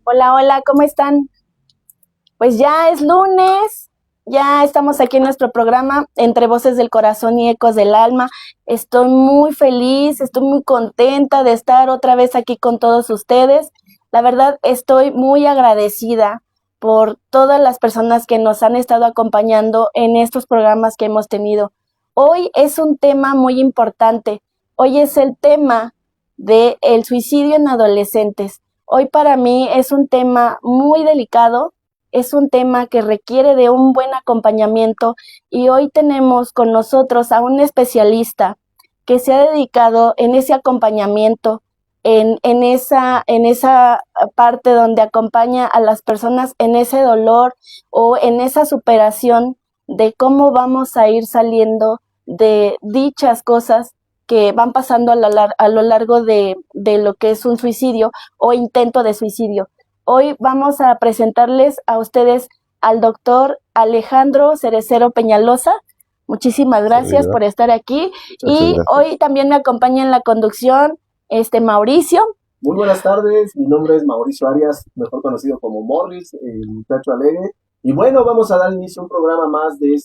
Hola, hola, ¿cómo están? Pues ya es lunes, ya estamos aquí en nuestro programa Entre Voces del Corazón y Ecos del Alma. Estoy muy feliz, estoy muy contenta de estar otra vez aquí con todos ustedes. La verdad, estoy muy agradecida por todas las personas que nos han estado acompañando en estos programas que hemos tenido. Hoy es un tema muy importante. Hoy es el tema del suicidio en adolescentes. Hoy para mí es un tema muy delicado, es un tema que requiere de un buen acompañamiento y hoy tenemos con nosotros a un especialista que se ha dedicado en ese acompañamiento, en esa parte donde acompaña a las personas en ese dolor o en esa superación de cómo vamos a ir saliendo de dichas cosas que van pasando a lo largo de lo que es un suicidio o intento de suicidio. Hoy vamos a presentarles a ustedes al doctor Alejandro Cerecero Peñalosa. Muchísimas gracias por estar aquí. Y hoy también me acompaña en la conducción Mauricio. Muy buenas tardes, mi nombre es Mauricio Arias, mejor conocido como Morris, el muchacho alegre. Y bueno, vamos a dar inicio a un programa más de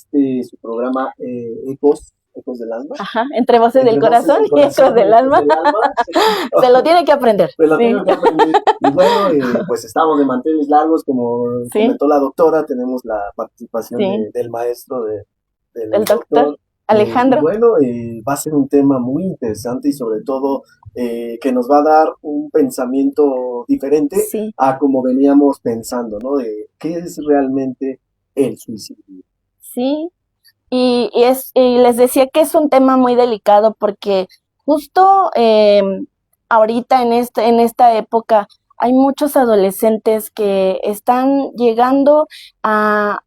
su programa Ecos del Alma. Ajá, Entre Voces del Corazón y Ecos del Alma. Se lo tiene que aprender. Se lo tiene que aprender. Y bueno, pues estamos de manteles largos, como comentó la doctora, tenemos la participación del maestro del doctor Alejandro. Bueno, va a ser un tema muy interesante y sobre todo que nos va a dar un pensamiento diferente a como veníamos pensando, ¿no? De qué es realmente el suicidio. Sí, y les decía que es un tema muy delicado porque justo ahorita en esta época hay muchos adolescentes que están llegando a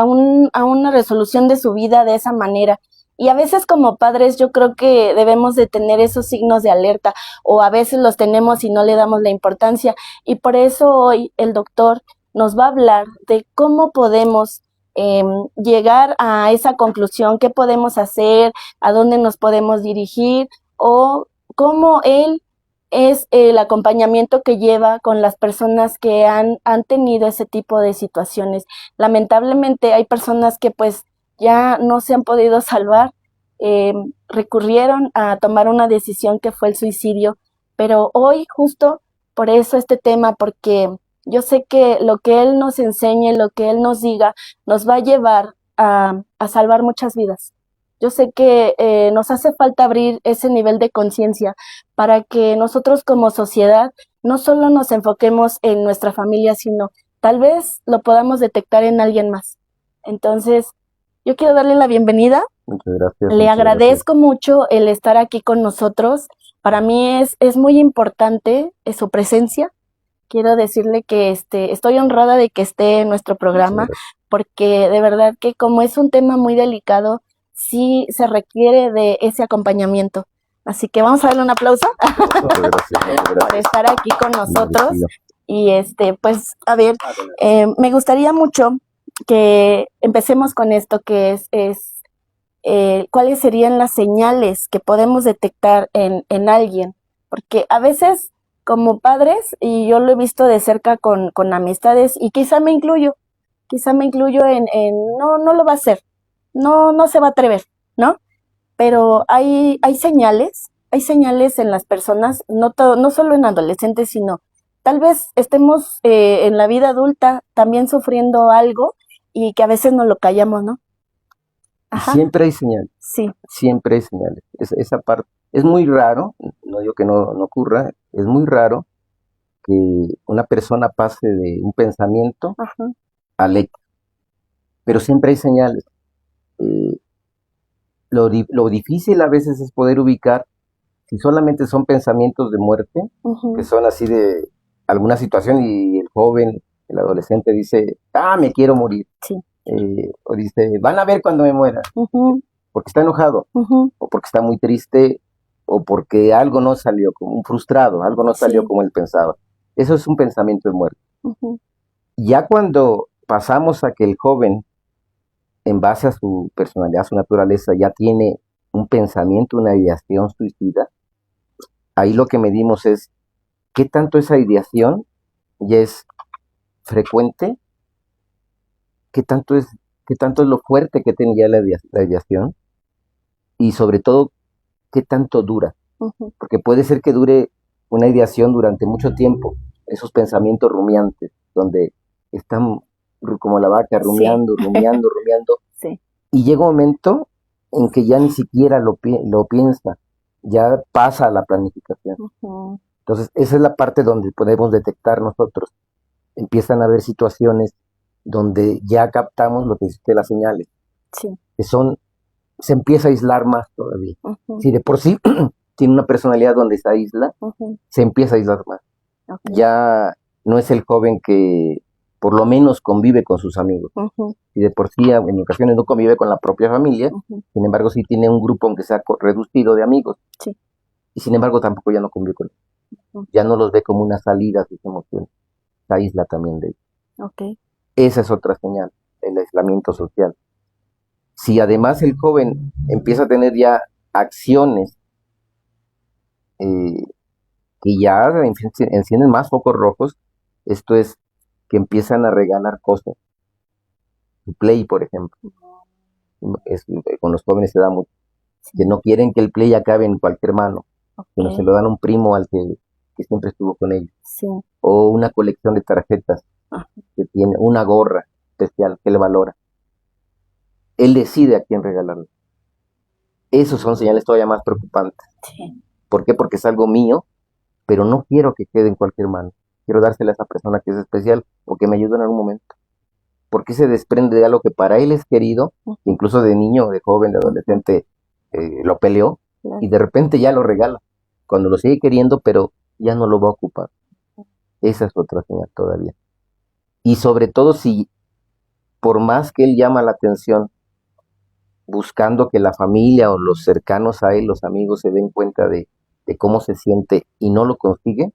una resolución de su vida de esa manera. Y a veces como padres yo creo que debemos de tener esos signos de alerta o a veces los tenemos y no le damos la importancia. Y por eso hoy el doctor nos va a hablar de cómo podemos llegar a esa conclusión, qué podemos hacer, a dónde nos podemos dirigir o cómo él es el acompañamiento que lleva con las personas que han tenido ese tipo de situaciones. Lamentablemente hay personas que pues ya no se han podido salvar, recurrieron a tomar una decisión que fue el suicidio, pero hoy justo por eso este tema, porque yo sé que lo que él nos enseñe, lo que él nos diga, nos va a llevar a salvar muchas vidas. Yo sé que nos hace falta abrir ese nivel de conciencia para que nosotros como sociedad no solo nos enfoquemos en nuestra familia, sino tal vez lo podamos detectar en alguien más. Entonces, yo quiero darle la bienvenida. Muchas gracias. Le agradezco mucho el estar aquí con nosotros. Para mí es muy importante su presencia. Quiero decirle que estoy honrada de que esté en nuestro programa, porque de verdad que como es un tema muy delicado, sí se requiere de ese acompañamiento. Así que vamos a darle un aplauso por estar aquí con nosotros. Y pues, a ver, me gustaría mucho que empecemos con esto, que es cuáles serían las señales que podemos detectar en alguien, porque a veces como padres, y yo lo he visto de cerca con amistades, y quizá me incluyo no lo va a hacer, no se va a atrever, ¿no? Pero hay señales en las personas, no solo en adolescentes, sino tal vez estemos en la vida adulta también sufriendo algo y que a veces nos lo callamos, ¿no? Ajá. Siempre hay señales. Sí. Siempre hay señales. Esa parte es muy raro, no digo que no ocurra, es muy raro que una persona pase de un pensamiento al hecho. Pero siempre hay señales. Lo difícil a veces es poder ubicar si solamente son pensamientos de muerte, que son así de alguna situación y el joven, el adolescente dice, me quiero morir. Sí. O dice, van a ver cuando me muera, porque está enojado, o porque está muy triste, o porque algo no salió, como un frustrado, algo no salió como él pensaba. Eso es un pensamiento de muerte. Ya cuando pasamos a que el joven, en base a su personalidad, a su naturaleza, ya tiene un pensamiento, una ideación suicida, ahí lo que medimos es qué tanto esa ideación ya es frecuente, qué tanto es lo fuerte que tiene ya la ideación y sobre todo qué tanto dura. Porque puede ser que dure una ideación durante mucho tiempo, esos pensamientos rumiantes, donde están como la vaca rumiando, sí. rumiando, sí. Y llega un momento en que ya ni siquiera lo piensa, ya pasa a la planificación. Entonces, esa es la parte donde podemos detectar nosotros. Empiezan a haber situaciones donde ya captamos lo que dice las señales, sí. Que se empieza a aislar más todavía. Si de por sí tiene una personalidad donde se aísla, se empieza a aislar más. Ya no es el joven que por lo menos convive con sus amigos. Y de por sí en ocasiones no convive con la propia familia, sin embargo sí tiene un grupo aunque sea reducido de amigos. Sí. Y sin embargo tampoco ya no convive con ellos. Ya no los ve como una salida a sus emociones. Se aísla también de ellos. Esa es otra señal, el aislamiento social. Si además el joven empieza a tener ya acciones que ya encienden más focos rojos, esto es que empiezan a regalar cosas. Un Play, por ejemplo. Con los jóvenes se da mucho. Que no quieren que el Play acabe en cualquier mano, sino se lo dan a un primo al que siempre estuvo con ellos. Sí. O una colección de tarjetas, que tiene una gorra especial que él valora. Él decide a quién regalarlo. Esos son señales todavía más preocupantes. Sí. ¿Por qué? Porque es algo mío, pero no quiero que quede en cualquier mano. Quiero dársela a esa persona que es especial o que me ayude en algún momento. Porque se desprende de algo que para él es querido, incluso de niño, de joven, de adolescente, lo peleó, y de repente ya lo regala. Cuando lo sigue queriendo, pero ya no lo va a ocupar. Esa es otra señal todavía. Y sobre todo si, por más que él llama la atención, buscando que la familia o los cercanos a él, los amigos, se den cuenta de cómo se siente y no lo consigue,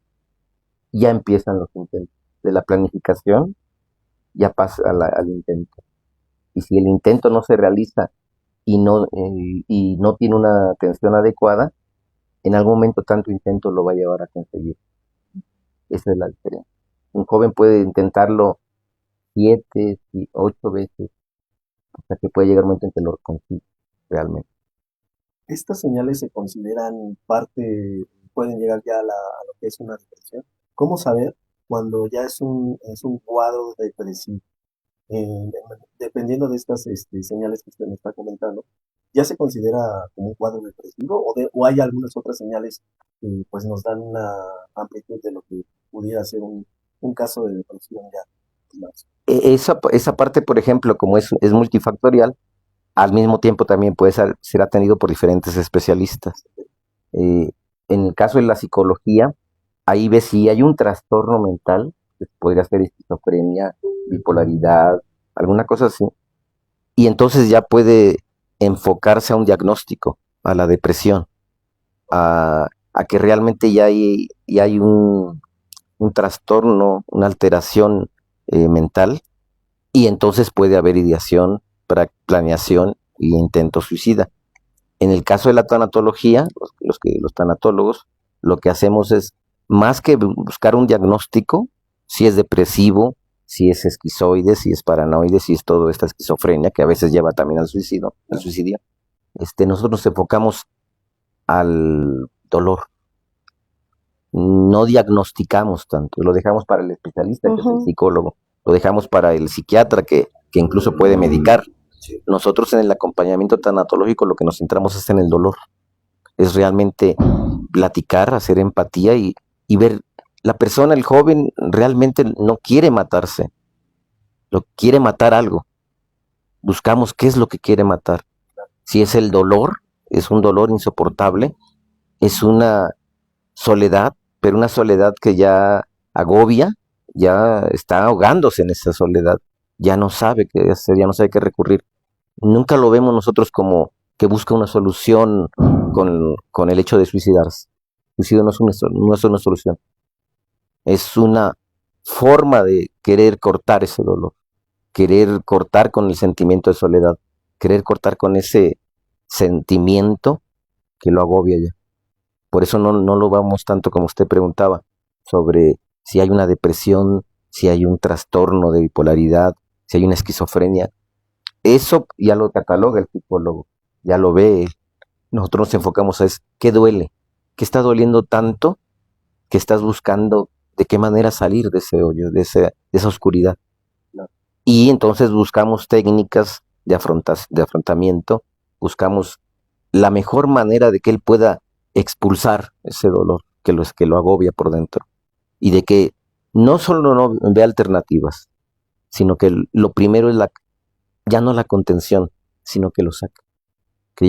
ya empiezan los intentos. De la planificación ya pasa al intento. Y si el intento no se realiza y no tiene una atención adecuada, en algún momento tanto intento lo va a llevar a conseguir. Esa es la diferencia. Un joven puede intentarlo 7, 8 veces, hasta que puede llegar un momento en que lo consigue realmente. ¿Estas señales se consideran parte, pueden llegar ya a lo que es una depresión? ¿Cómo saber cuando ya es un cuadro depresivo? Dependiendo de estas señales que usted me está comentando, ¿ya se considera como un cuadro depresivo o hay algunas otras señales que pues nos dan una amplitud de lo que pudiera ser un caso de depresión ya más? Esa parte, por ejemplo, como es multifactorial, al mismo tiempo también puede ser atendido por diferentes especialistas. En el caso de la psicología, ahí ves si hay un trastorno mental, que podría ser esquizofrenia, bipolaridad, alguna cosa así, y entonces ya puede enfocarse a un diagnóstico, a la depresión, a que realmente ya hay un trastorno, una alteración mental, y entonces puede haber ideación, planeación e intento suicida. En el caso de la tanatología, los tanatólogos, lo que hacemos es, más que buscar un diagnóstico, si es depresivo, si es esquizoide, si es paranoide, si es toda esta esquizofrenia, que a veces lleva también al suicidio, nosotros nos enfocamos al dolor. No diagnosticamos tanto, lo dejamos para el especialista, que es el psicólogo, lo dejamos para el psiquiatra, que incluso puede medicar. Nosotros en el acompañamiento tanatológico lo que nos centramos es en el dolor, es realmente platicar, hacer empatía y ver, la persona, el joven, realmente no quiere matarse, lo quiere matar algo. Buscamos qué es lo que quiere matar. Si es el dolor, es un dolor insoportable, es una soledad, pero una soledad que ya agobia, ya está ahogándose en esa soledad, ya no sabe qué hacer, ya no sabe qué recurrir. Nunca lo vemos nosotros como que busca una solución con el hecho de suicidarse. El suicidio no es una solución. Es una forma de querer cortar ese dolor, querer cortar con el sentimiento de soledad, querer cortar con ese sentimiento que lo agobia ya. Por eso no lo vamos tanto como usted preguntaba, sobre si hay una depresión si hay un trastorno de bipolaridad, si hay una esquizofrenia. Eso ya lo cataloga el psicólogo, ya lo ve él. Nosotros nos enfocamos a qué duele, qué está doliendo tanto que estás buscando de qué manera salir de ese hoyo, de esa oscuridad. Y entonces buscamos técnicas de afrontamiento, buscamos la mejor manera de que él pueda expulsar ese dolor que lo agobia por dentro. Y de que no solo no vea alternativas, sino que lo primero es ya no la contención, sino que lo saque, que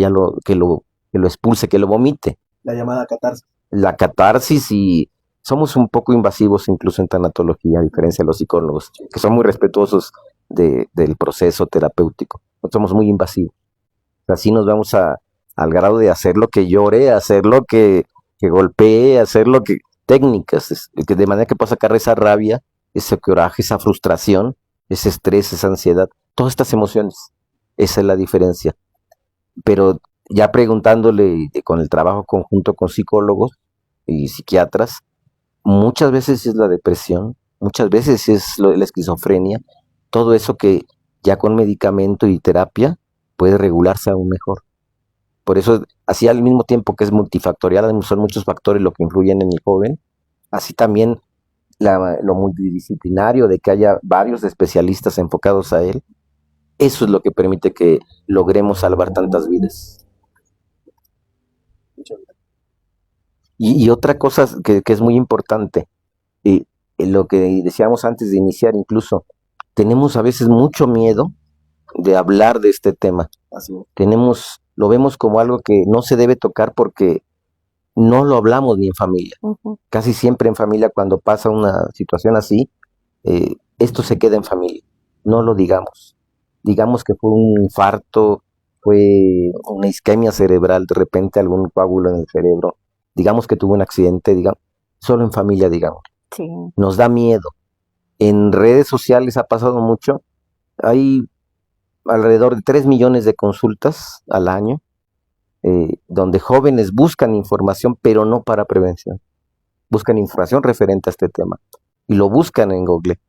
lo expulse, que lo vomite. La llamada catarsis. La catarsis, y somos un poco invasivos incluso en tanatología, a diferencia de los psicólogos, que son muy respetuosos del proceso terapéutico. Nosotros somos muy invasivos. Así nos vamos al grado de hacer lo que llore, hacer lo que golpee, hacer lo que... técnicas, de manera que pueda sacar esa rabia, ese coraje, esa frustración, ese estrés, esa ansiedad, todas estas emociones. Esa es la diferencia. Pero ya preguntándole con el trabajo conjunto con psicólogos y psiquiatras, muchas veces es la depresión, muchas veces es la esquizofrenia, todo eso que ya con medicamento y terapia puede regularse aún mejor. Por eso, así al mismo tiempo que es multifactorial, son muchos factores lo que influyen en el joven, así también lo multidisciplinario de que haya varios especialistas enfocados a él, eso es lo que permite que logremos salvar tantas vidas. Y otra cosa que es muy importante, lo que decíamos antes de iniciar incluso, tenemos a veces mucho miedo de hablar de este tema. Lo vemos como algo que no se debe tocar porque no lo hablamos ni en familia. Casi siempre en familia, cuando pasa una situación así, esto se queda en familia, no lo digamos. Digamos que fue un infarto, fue una isquemia cerebral, de repente algún coágulo en el cerebro, digamos que tuvo un accidente, solo en familia, digamos. Sí. Nos da miedo. En redes sociales ha pasado mucho, hay alrededor de 3 millones de consultas al año, donde jóvenes buscan información, pero no para prevención. Buscan información referente a este tema y lo buscan en Google,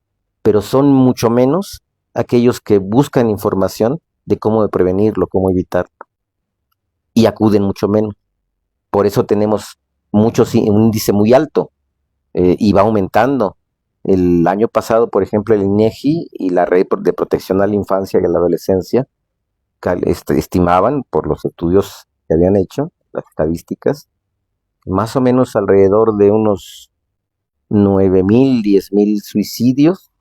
pero son mucho menos aquellos que buscan información de cómo prevenirlo, cómo evitarlo, y acuden mucho menos. Por eso tenemos un índice muy alto y va aumentando. El año pasado, por ejemplo, el INEGI y la Red de Protección a la Infancia y a la Adolescencia estimaban, por los estudios que habían hecho, las estadísticas, más o menos alrededor de unos 9,000, 10,000 suicidios,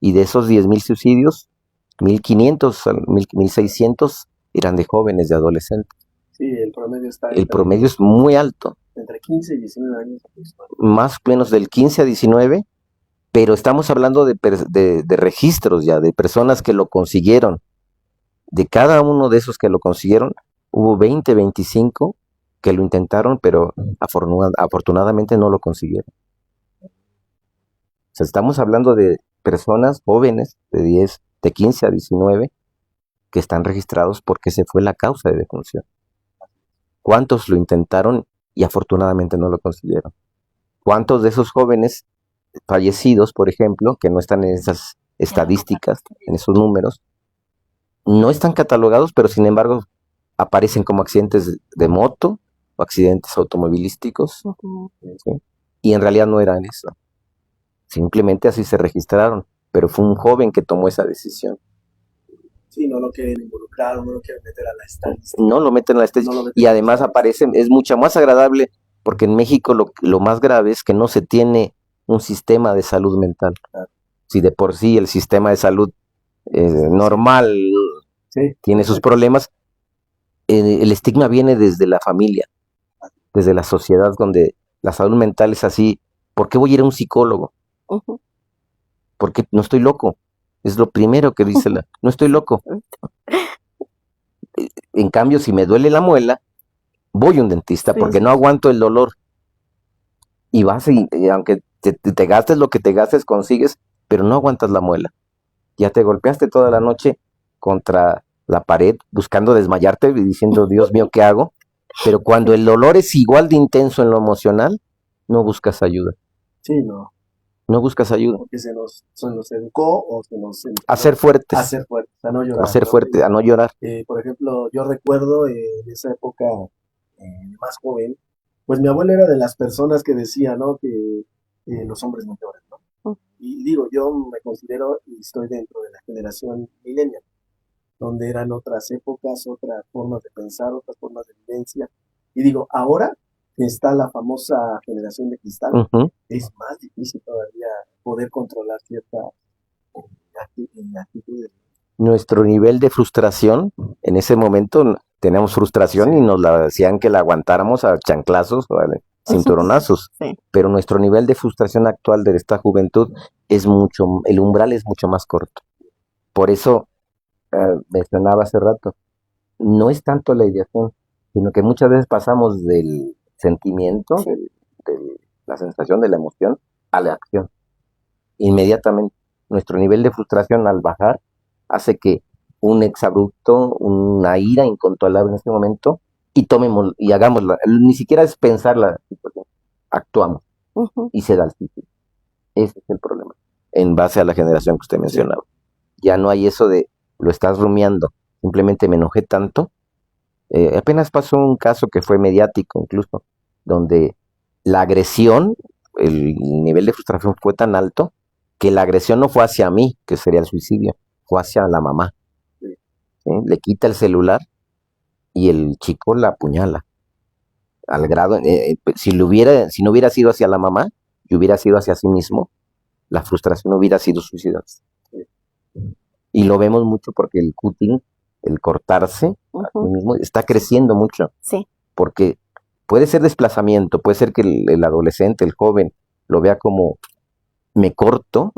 y de esos 10,000 suicidios, 1,500, 1,600 eran de jóvenes, de adolescentes. Sí, el promedio está... El promedio es muy alto. Entre 15 y 19 años. Más o menos del 15 a 19, pero estamos hablando de registros ya, de personas que lo consiguieron. De cada uno de esos que lo consiguieron, hubo 20, 25 que lo intentaron, pero afortunadamente no lo consiguieron. O sea, estamos hablando de personas jóvenes de 15 a 19 que están registrados porque esa fue la causa de defunción. ¿Cuántos lo intentaron y afortunadamente no lo consiguieron? ¿Cuántos de esos jóvenes fallecidos, por ejemplo, que no están en esas estadísticas, en esos números, no están catalogados, pero sin embargo aparecen como accidentes de moto o accidentes automovilísticos? ¿Sí? Y en realidad no eran eso. Simplemente así se registraron, pero fue un joven que tomó esa decisión. Sí, no lo quieren involucrar, no lo quieren meter a la estadística. No lo meten a la estadística. Y además aparece, es mucho más agradable, porque en México lo más grave es que no se tiene un sistema de salud mental. Claro. Si de por sí el sistema de salud normal tiene sus problemas, el estigma viene desde la familia, desde la sociedad, donde la salud mental es así. ¿Por qué voy a ir a un psicólogo? Porque no estoy loco. Es lo primero que dice no estoy loco. En cambio, si me duele la muela, voy a un dentista porque no aguanto el dolor. Y vas, y aunque te gastes lo que te gastes, consigues, pero no aguantas la muela. Ya te golpeaste toda la noche contra la pared buscando desmayarte y diciendo, Dios mío, ¿qué hago? Pero cuando el dolor es igual de intenso en lo emocional, no buscas ayuda. Sí, no. No buscas ayuda. Porque se nos educó o se nos enseñó a ser fuertes. A ser fuertes, a no llorar. A ser fuertes, a no llorar. Por ejemplo, yo recuerdo en esa época más joven, pues mi abuela era de las personas que decía, ¿no? Que los hombres no lloran, ¿no? Y digo, yo me considero y estoy dentro de la generación millennial, donde eran otras épocas, otras formas de pensar, otras formas de vivencia. Y digo, ahora que está la famosa generación de cristal, es más difícil todavía poder controlar ciertas actitudes. Nuestro nivel de frustración, en ese momento teníamos frustración y nos la decían que la aguantáramos a chanclazos o a cinturonazos, pero nuestro nivel de frustración actual de esta juventud es mucho, el umbral es mucho más corto. Por eso mencionaba hace rato, no es tanto la ideación, sino que muchas veces pasamos del sentimiento, de la sensación, de la emoción, a la acción. Inmediatamente, nuestro nivel de frustración al bajar hace que un exabrupto, una ira incontrolable en este momento, y tomemos y hagámosla. Ni siquiera es pensar la situación, actuamos y se da el sitio. Ese es el problema, en base a la generación que usted mencionaba. Ya no hay eso de lo estás rumiando, simplemente me enojé tanto. Apenas pasó un caso que fue mediático incluso, donde la agresión, el nivel de frustración fue tan alto que la agresión no fue hacia mí, que sería el suicidio, fue hacia la mamá. ¿Sí? Le quita el celular y el chico la apuñala. Al grado, si no hubiera sido hacia la mamá y hubiera sido hacia sí mismo, la frustración hubiera sido suicida. Y lo vemos mucho porque el cutting, el cortarse a sí mismo, está creciendo mucho. Sí. Porque puede ser desplazamiento, puede ser que el adolescente, el joven, lo vea como me corto,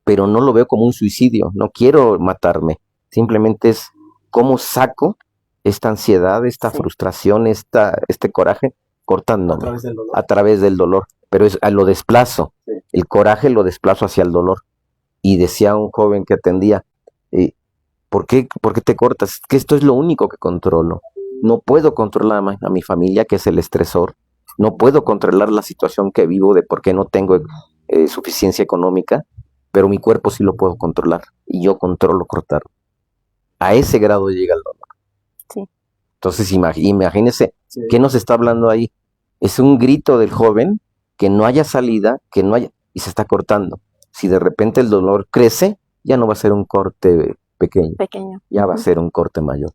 pero no lo veo como un suicidio, no quiero matarme, simplemente es cómo saco esta ansiedad, esta frustración, este coraje, cortándome a través del dolor, pero lo desplazo, el coraje lo desplazo hacia el dolor. Y decía un joven que atendía, ¿por qué te cortas? Que esto es lo único que controlo. No puedo controlar a mi familia, que es el estresor. No puedo controlar la situación que vivo de por qué no tengo suficiencia económica, pero mi cuerpo sí lo puedo controlar. Y yo controlo cortar. A ese grado llega el dolor. Sí. Entonces imagínese, ¿qué nos está hablando ahí? Es un grito del joven que no haya salida, y se está cortando. Si de repente el dolor crece, ya no va a ser un corte pequeño. Ya va a ser un corte mayor.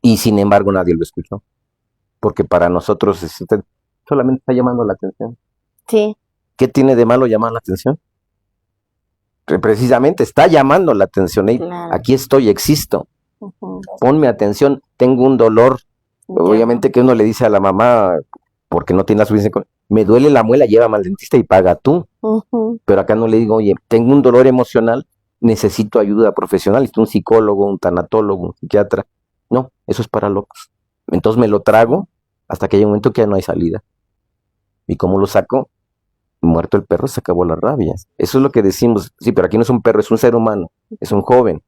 Y sin embargo nadie lo escuchó. Porque para nosotros solamente está llamando la atención. Sí. ¿Qué tiene de malo llamar la atención? Precisamente está llamando la atención. Claro. Aquí estoy, existo. Ponme atención, tengo un dolor. Obviamente que uno le dice a la mamá, porque no tiene la suficiencia, me duele la muela, llévame al dentista y paga tú. Pero acá no le digo, oye, tengo un dolor emocional, necesito ayuda profesional, necesito un psicólogo, un tanatólogo, un psiquiatra. No, eso es para locos. Entonces me lo trago hasta que hay un momento que ya no hay salida. ¿Y cómo lo saco? Muerto el perro, se acabó la rabia. Eso es lo que decimos. Sí, pero aquí no es un perro, es un ser humano, es un joven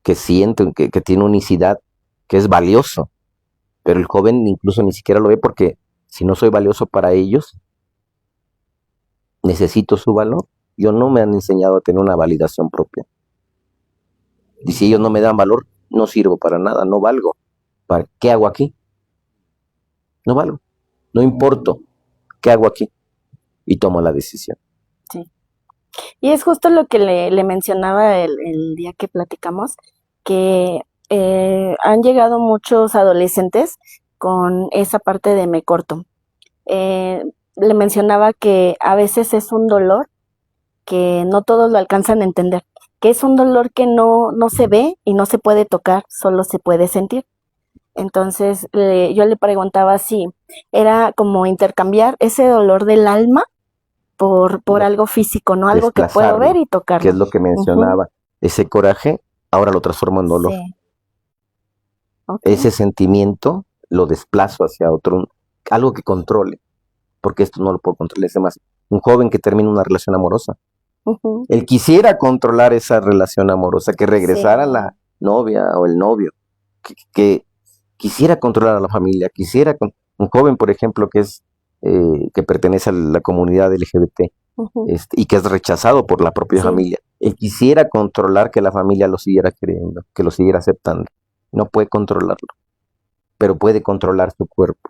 que siente, que tiene unicidad, que es valioso. Pero el joven incluso ni siquiera lo ve porque si no soy valioso para ellos, necesito su valor. Yo no me han enseñado a tener una validación propia. Y si ellos no me dan valor, no sirvo para nada, no valgo. ¿Qué hago aquí? No valgo, no importo. ¿Qué hago aquí? Y tomo la decisión. Sí. Y es justo lo que le mencionaba el día que platicamos, que han llegado muchos adolescentes con esa parte de me corto. Le mencionaba que a veces es un dolor que no todos lo alcanzan a entender, que es un dolor que no se ve y no se puede tocar, solo se puede sentir. Entonces yo le preguntaba si era como intercambiar ese dolor del alma por algo físico, ¿no? Algo que puedo ver y tocar. Que es lo que mencionaba. Ese coraje ahora lo transformo en dolor. Sí. Okay. Ese sentimiento lo desplazo hacia otro, algo que controle, porque esto no lo puedo controlar. Es más, un joven que termina una relación amorosa, él quisiera controlar esa relación amorosa, que regresara la novia o el novio, que quisiera controlar a la familia, un joven, por ejemplo, que pertenece a la comunidad LGBT, y que es rechazado por la propia familia. Él quisiera controlar que la familia lo siguiera queriendo, que lo siguiera aceptando. No puede controlarlo, pero puede controlar su cuerpo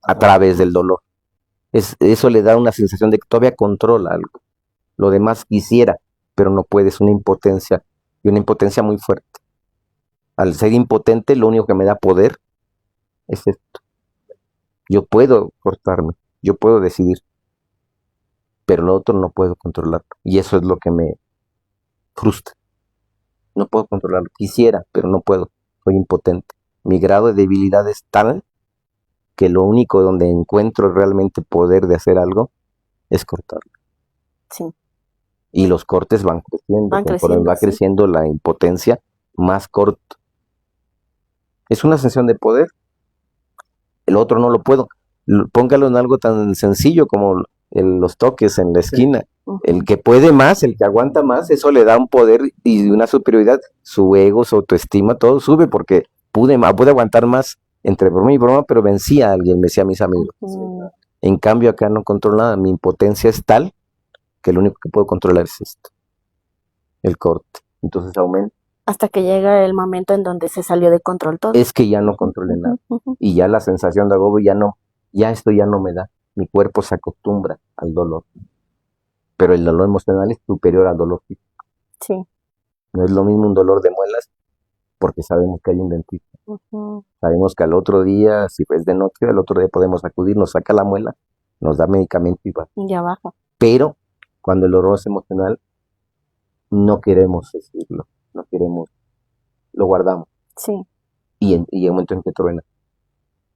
a través del dolor. Eso le da una sensación de que todavía controla algo. Lo demás quisiera, pero no puede, es una impotencia, y una impotencia muy fuerte. Al ser impotente, lo único que me da poder es esto. Yo puedo cortarme, yo puedo decidir, pero lo otro no puedo controlarlo. Y eso es lo que me frustra. No puedo controlarlo. Quisiera, pero no puedo. Soy impotente. Mi grado de debilidad es tal que lo único donde encuentro realmente poder de hacer algo es cortarlo. Sí. Y los cortes van creciendo. Conforme va creciendo la impotencia, más corto. Es una sensación de poder. El otro no lo puedo. Póngalo en algo tan sencillo como los toques en la esquina. El que puede más, el que aguanta más, eso le da un poder y una superioridad. Su ego, su autoestima, todo sube porque pude aguantar más entre broma y broma, pero vencía a alguien, me decía a mis amigos. En cambio acá no controlo nada. Mi impotencia es tal que lo único que puedo controlar es esto, el corte. Entonces aumenta. Hasta que llega el momento en donde se salió de control todo. Es que ya no controlé nada. Y ya la sensación de agobio ya esto ya no me da. Mi cuerpo se acostumbra al dolor. Pero el dolor emocional es superior al dolor físico. Sí. No es lo mismo un dolor de muelas, porque sabemos que hay un dentista. Sabemos que al otro día, si es de noche, al otro día podemos acudir, nos saca la muela, nos da medicamento y va. Ya baja. Pero cuando el dolor es emocional, no queremos decirlo, no queremos, lo guardamos. Sí. Y el momento en que truena,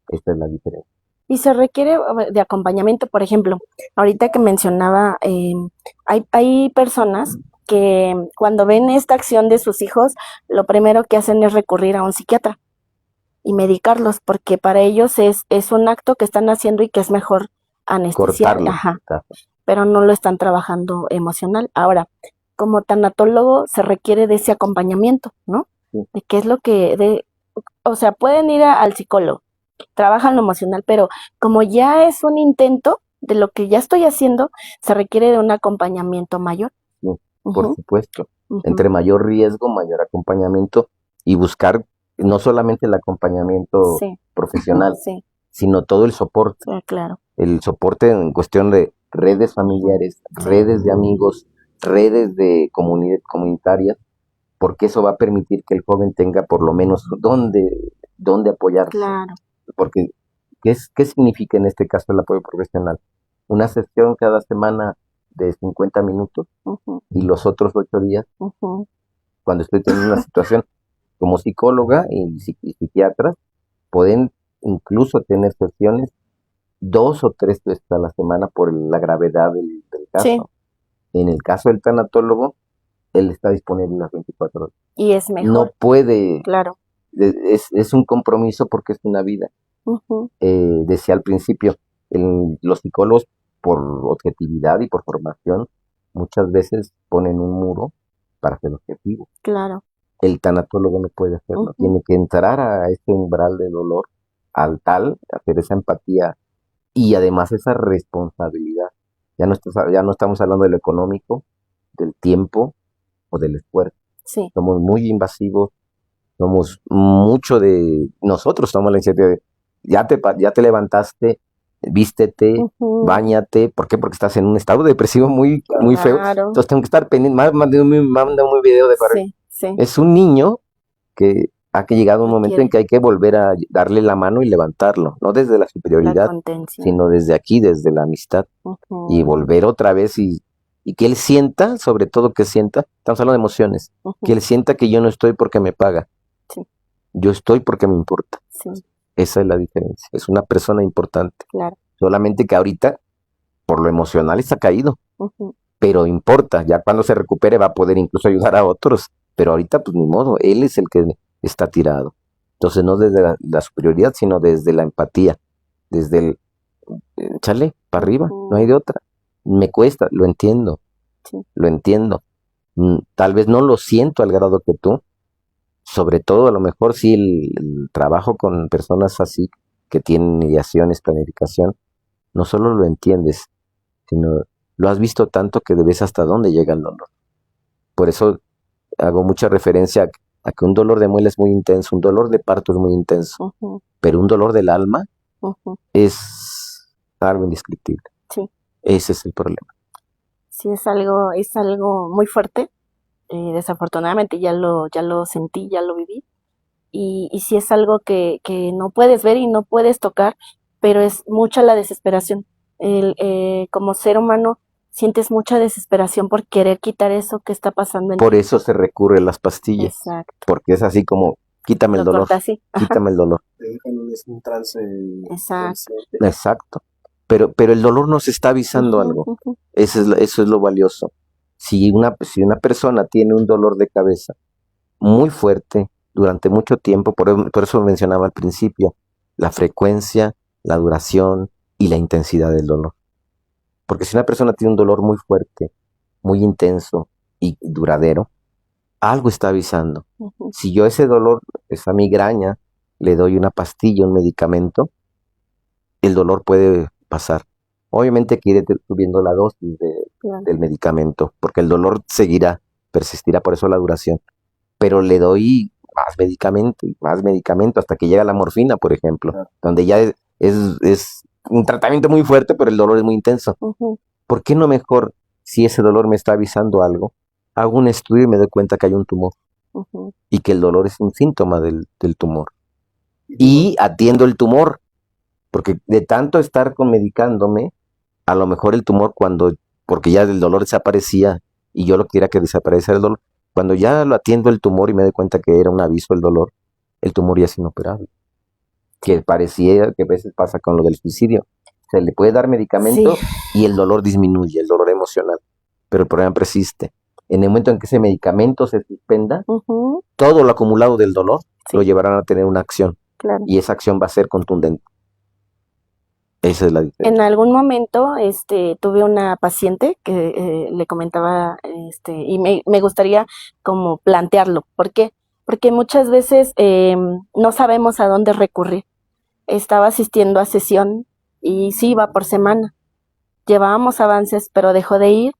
esta es la diferencia. Y se requiere de acompañamiento, por ejemplo, ahorita que mencionaba, hay personas que cuando ven esta acción de sus hijos, lo primero que hacen es recurrir a un psiquiatra y medicarlos, porque para ellos es un acto que están haciendo y que es mejor anestesiar, pero no lo están trabajando emocional. Ahora, como tanatólogo se requiere de ese acompañamiento, ¿no? Sí. De qué es lo que, o sea, pueden ir al psicólogo, trabajan lo emocional, pero como ya es un intento de lo que ya estoy haciendo, se requiere de un acompañamiento mayor. Sí, por supuesto. Entre mayor riesgo, mayor acompañamiento y buscar no solamente el acompañamiento profesional, sino todo el soporte. Claro. El soporte en cuestión de redes familiares, redes de amigos, redes de comunitarias, porque eso va a permitir que el joven tenga por lo menos dónde apoyarse. Claro. Porque, ¿qué significa en este caso el apoyo profesional? Una sesión cada semana de 50 minutos y los otros 8 días, cuando estoy teniendo una situación como psicóloga y psiquiatra, pueden incluso tener sesiones 2 o 3 veces a la semana por la gravedad del caso. Sí. En el caso del tanatólogo, él está disponible las 24 horas. Y es mejor. No puede. Claro. Es un compromiso porque es una vida. Decía al principio, los psicólogos, por objetividad y por formación, muchas veces ponen un muro para ser objetivo. Claro. El tanatólogo no puede hacerlo. Tiene que entrar a ese umbral de dolor, hacer esa empatía y además esa responsabilidad. Ya no estamos hablando de lo económico, del tiempo o del esfuerzo. Sí. Somos muy invasivos, somos mucho de... Nosotros tomamos la iniciativa de, ya te levantaste, vístete, báñate. ¿Por qué? Porque estás en un estado depresivo muy feo. Entonces tengo que estar pendiente. Manda un video de pared. Sí. Es un niño que ha llegado un momento en que hay que volver a darle la mano y levantarlo, no desde la superioridad, sino desde aquí, desde la amistad, y volver otra vez y que él sienta, sobre todo que sienta, estamos hablando de emociones, que él sienta que yo no estoy porque me paga, yo estoy porque me importa. Esa es la diferencia, es una persona importante, solamente que ahorita por lo emocional está caído, pero importa, ya cuando se recupere va a poder incluso ayudar a otros, pero ahorita pues ni modo, él es el que está tirado. Entonces no desde la superioridad, sino desde la empatía, desde el échale para arriba, no hay de otra. Me cuesta, lo entiendo, lo entiendo. Tal vez no lo siento al grado que tú, sobre todo a lo mejor sí el trabajo con personas así, que tienen ideaciones, planificación, no solo lo entiendes, sino lo has visto tanto que ves hasta dónde llega el dolor. Por eso hago mucha referencia a que un dolor de muela es muy intenso, un dolor de parto es muy intenso, pero un dolor del alma es algo indescriptible. Sí. Ese es el problema. Sí, es algo muy fuerte. Desafortunadamente ya lo sentí, ya lo viví. Y sí es algo que no puedes ver y no puedes tocar, pero es mucha la desesperación. Como ser humano sientes mucha desesperación por querer quitar eso que está pasando en ti. Por eso se recurre a las pastillas. Exacto. Porque es así como, quítame el dolor, quítame el dolor. Te dejan en un trance. Exacto. Exacto. Pero el dolor nos está avisando algo. Eso es lo valioso. Si una persona tiene un dolor de cabeza muy fuerte durante mucho tiempo, por eso mencionaba al principio, la frecuencia, la duración y la intensidad del dolor. Porque si una persona tiene un dolor muy fuerte, muy intenso y duradero, algo está avisando. Si yo ese dolor, esa migraña, le doy una pastilla, un medicamento, el dolor puede pasar. Obviamente que iré subiendo la dosis del medicamento, porque el dolor persistirá, por eso la duración. Pero le doy más medicamento, hasta que llega la morfina, por ejemplo, donde ya es un tratamiento muy fuerte, pero el dolor es muy intenso. ¿Por qué no mejor, si ese dolor me está avisando algo, hago un estudio y me doy cuenta que hay un tumor? Y que el dolor es un síntoma del tumor. Y atiendo el tumor, porque de tanto estar medicándome, a lo mejor el tumor porque ya el dolor desaparecía y yo lo quería que desapareciera el dolor, cuando ya lo atiendo el tumor y me doy cuenta que era un aviso el dolor, el tumor ya es inoperable. Que parecía que a veces pasa con lo del suicidio. Se le puede dar medicamento y el dolor disminuye, el dolor emocional, pero el problema persiste. En el momento en que ese medicamento se suspenda, todo lo acumulado del dolor lo llevarán a tener una acción. Claro. Y esa acción va a ser contundente. Esa es la diferencia. En algún momento tuve una paciente que le comentaba y me gustaría como plantearlo. ¿Por qué? Porque muchas veces no sabemos a dónde recurrir. Estaba asistiendo a sesión y sí iba por semana. Llevábamos avances, pero dejó de ir.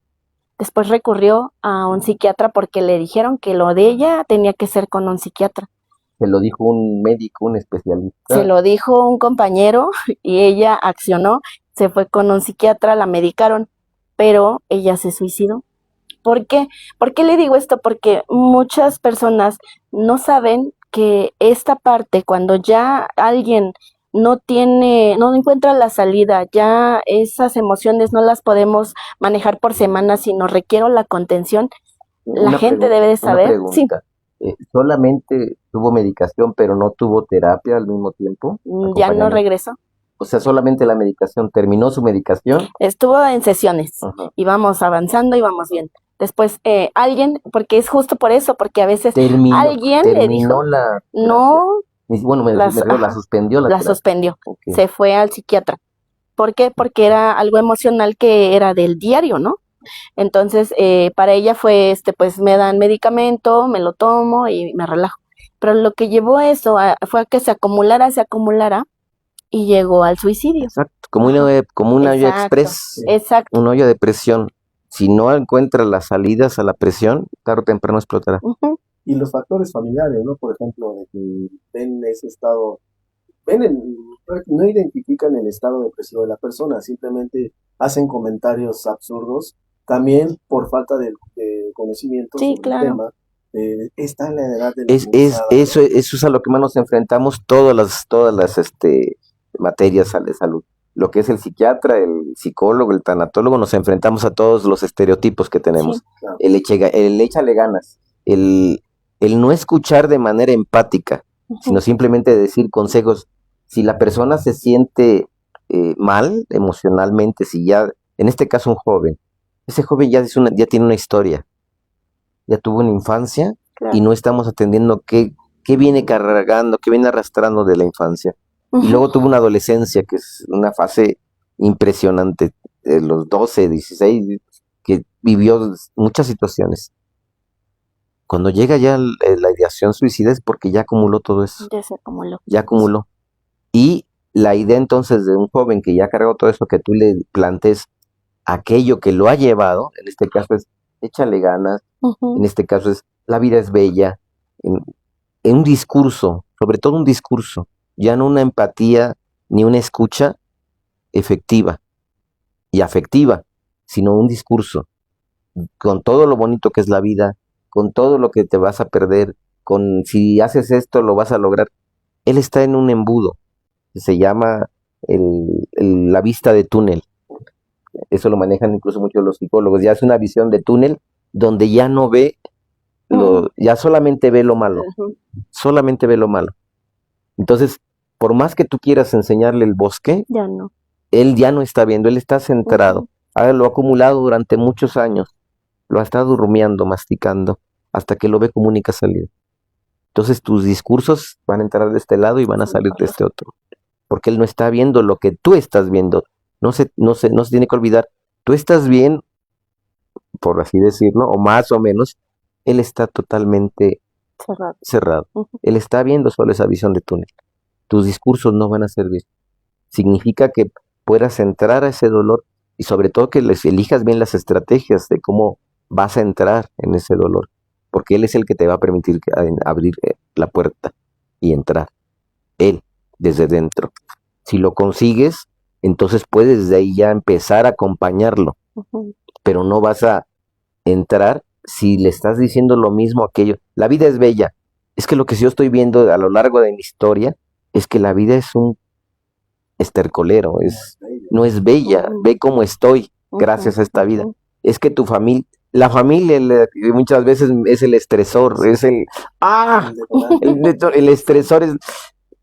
Después recurrió a un psiquiatra porque le dijeron que lo de ella tenía que ser con un psiquiatra. Se lo dijo un médico, un especialista. Se lo dijo un compañero y ella accionó, se fue con un psiquiatra, la medicaron, pero ella se suicidó. ¿Por qué? ¿Por qué le digo esto? Porque muchas personas no saben que esta parte, cuando ya alguien no encuentra la salida, ya esas emociones no las podemos manejar por semanas, sino requiero la contención, la gente debe de saber. Sí. ¿Solamente tuvo medicación, pero no tuvo terapia al mismo tiempo? Ya no regresó. O sea, solamente la medicación, terminó su medicación. Estuvo en sesiones, íbamos avanzando, íbamos bien. Después alguien, porque es justo por eso, porque a veces alguien le dijo, no, bueno, la suspendió. La suspendió, okay. Se fue al psiquiatra. ¿Por qué? Porque era algo emocional que era del diario, ¿no? Entonces, para ella fue, pues me dan medicamento, me lo tomo y me relajo. Pero lo que llevó a eso fue a que se acumulara y llegó al suicidio. Exacto, como una olla express. Exacto. Un hoyo de presión. Si no encuentra las salidas a la presión, tarde o temprano explotará. Y los factores familiares, ¿no? Por ejemplo, de que ven ese estado, no identifican el estado depresivo de la persona, simplemente hacen comentarios absurdos. También por falta de conocimiento sobre el tema, está en la edad de eso es a lo que más nos enfrentamos todas las materias de salud. Lo que es el psiquiatra, el psicólogo, el tanatólogo, nos enfrentamos a todos los estereotipos que tenemos. Sí, claro. El échale ganas, el no escuchar de manera empática, sino simplemente decir consejos. Si la persona se siente mal emocionalmente, si ya, en este caso un joven, ese joven ya tiene una historia, ya tuvo una infancia, claro. Y no estamos atendiendo qué viene cargando, qué viene arrastrando de la infancia. Y luego tuvo una adolescencia, que es una fase impresionante, de los 12, 16, que vivió muchas situaciones. Cuando llega ya la ideación suicida es porque ya acumuló todo eso. Ya se acumuló. Ya acumuló. Y la idea entonces de un joven que ya cargó todo eso, que tú le plantes, aquello que lo ha llevado, en este caso es échale ganas, en este caso es la vida es bella, en un discurso, sobre todo un discurso, ya no una empatía ni una escucha efectiva y afectiva, sino un discurso, con todo lo bonito que es la vida, con todo lo que te vas a perder, con si haces esto lo vas a lograr. Él está en un embudo, se llama la vista de túnel. Eso lo manejan incluso muchos los psicólogos. Ya es una visión de túnel donde ya no ve, ya solamente ve lo malo. Solamente ve lo malo. Entonces, por más que tú quieras enseñarle el bosque, él ya no está viendo, él está centrado. Lo ha acumulado durante muchos años. Lo ha estado rumiando, masticando, hasta que lo ve como única salida. Entonces tus discursos van a entrar de este lado y van a salir de este otro. Porque él no está viendo lo que tú estás viendo. No se tiene que olvidar. Tú estás bien, por así decirlo, o más o menos. Él está totalmente cerrado. Él está viendo solo esa visión de túnel. Tus discursos no van a servir. Significa que puedas entrar a ese dolor y sobre todo que les elijas bien las estrategias de cómo vas a entrar en ese dolor. Porque él es el que te va a permitir abrir la puerta y entrar. Él, desde dentro. Si lo consigues, entonces puedes de ahí ya empezar a acompañarlo. Pero no vas a entrar si le estás diciendo lo mismo a aquello. La vida es bella. Es que lo que yo estoy viendo a lo largo de mi historia es que la vida es un estercolero, no es bella. Ve cómo estoy gracias a esta vida. Es que la familia muchas veces es el estresor, es el estresor es,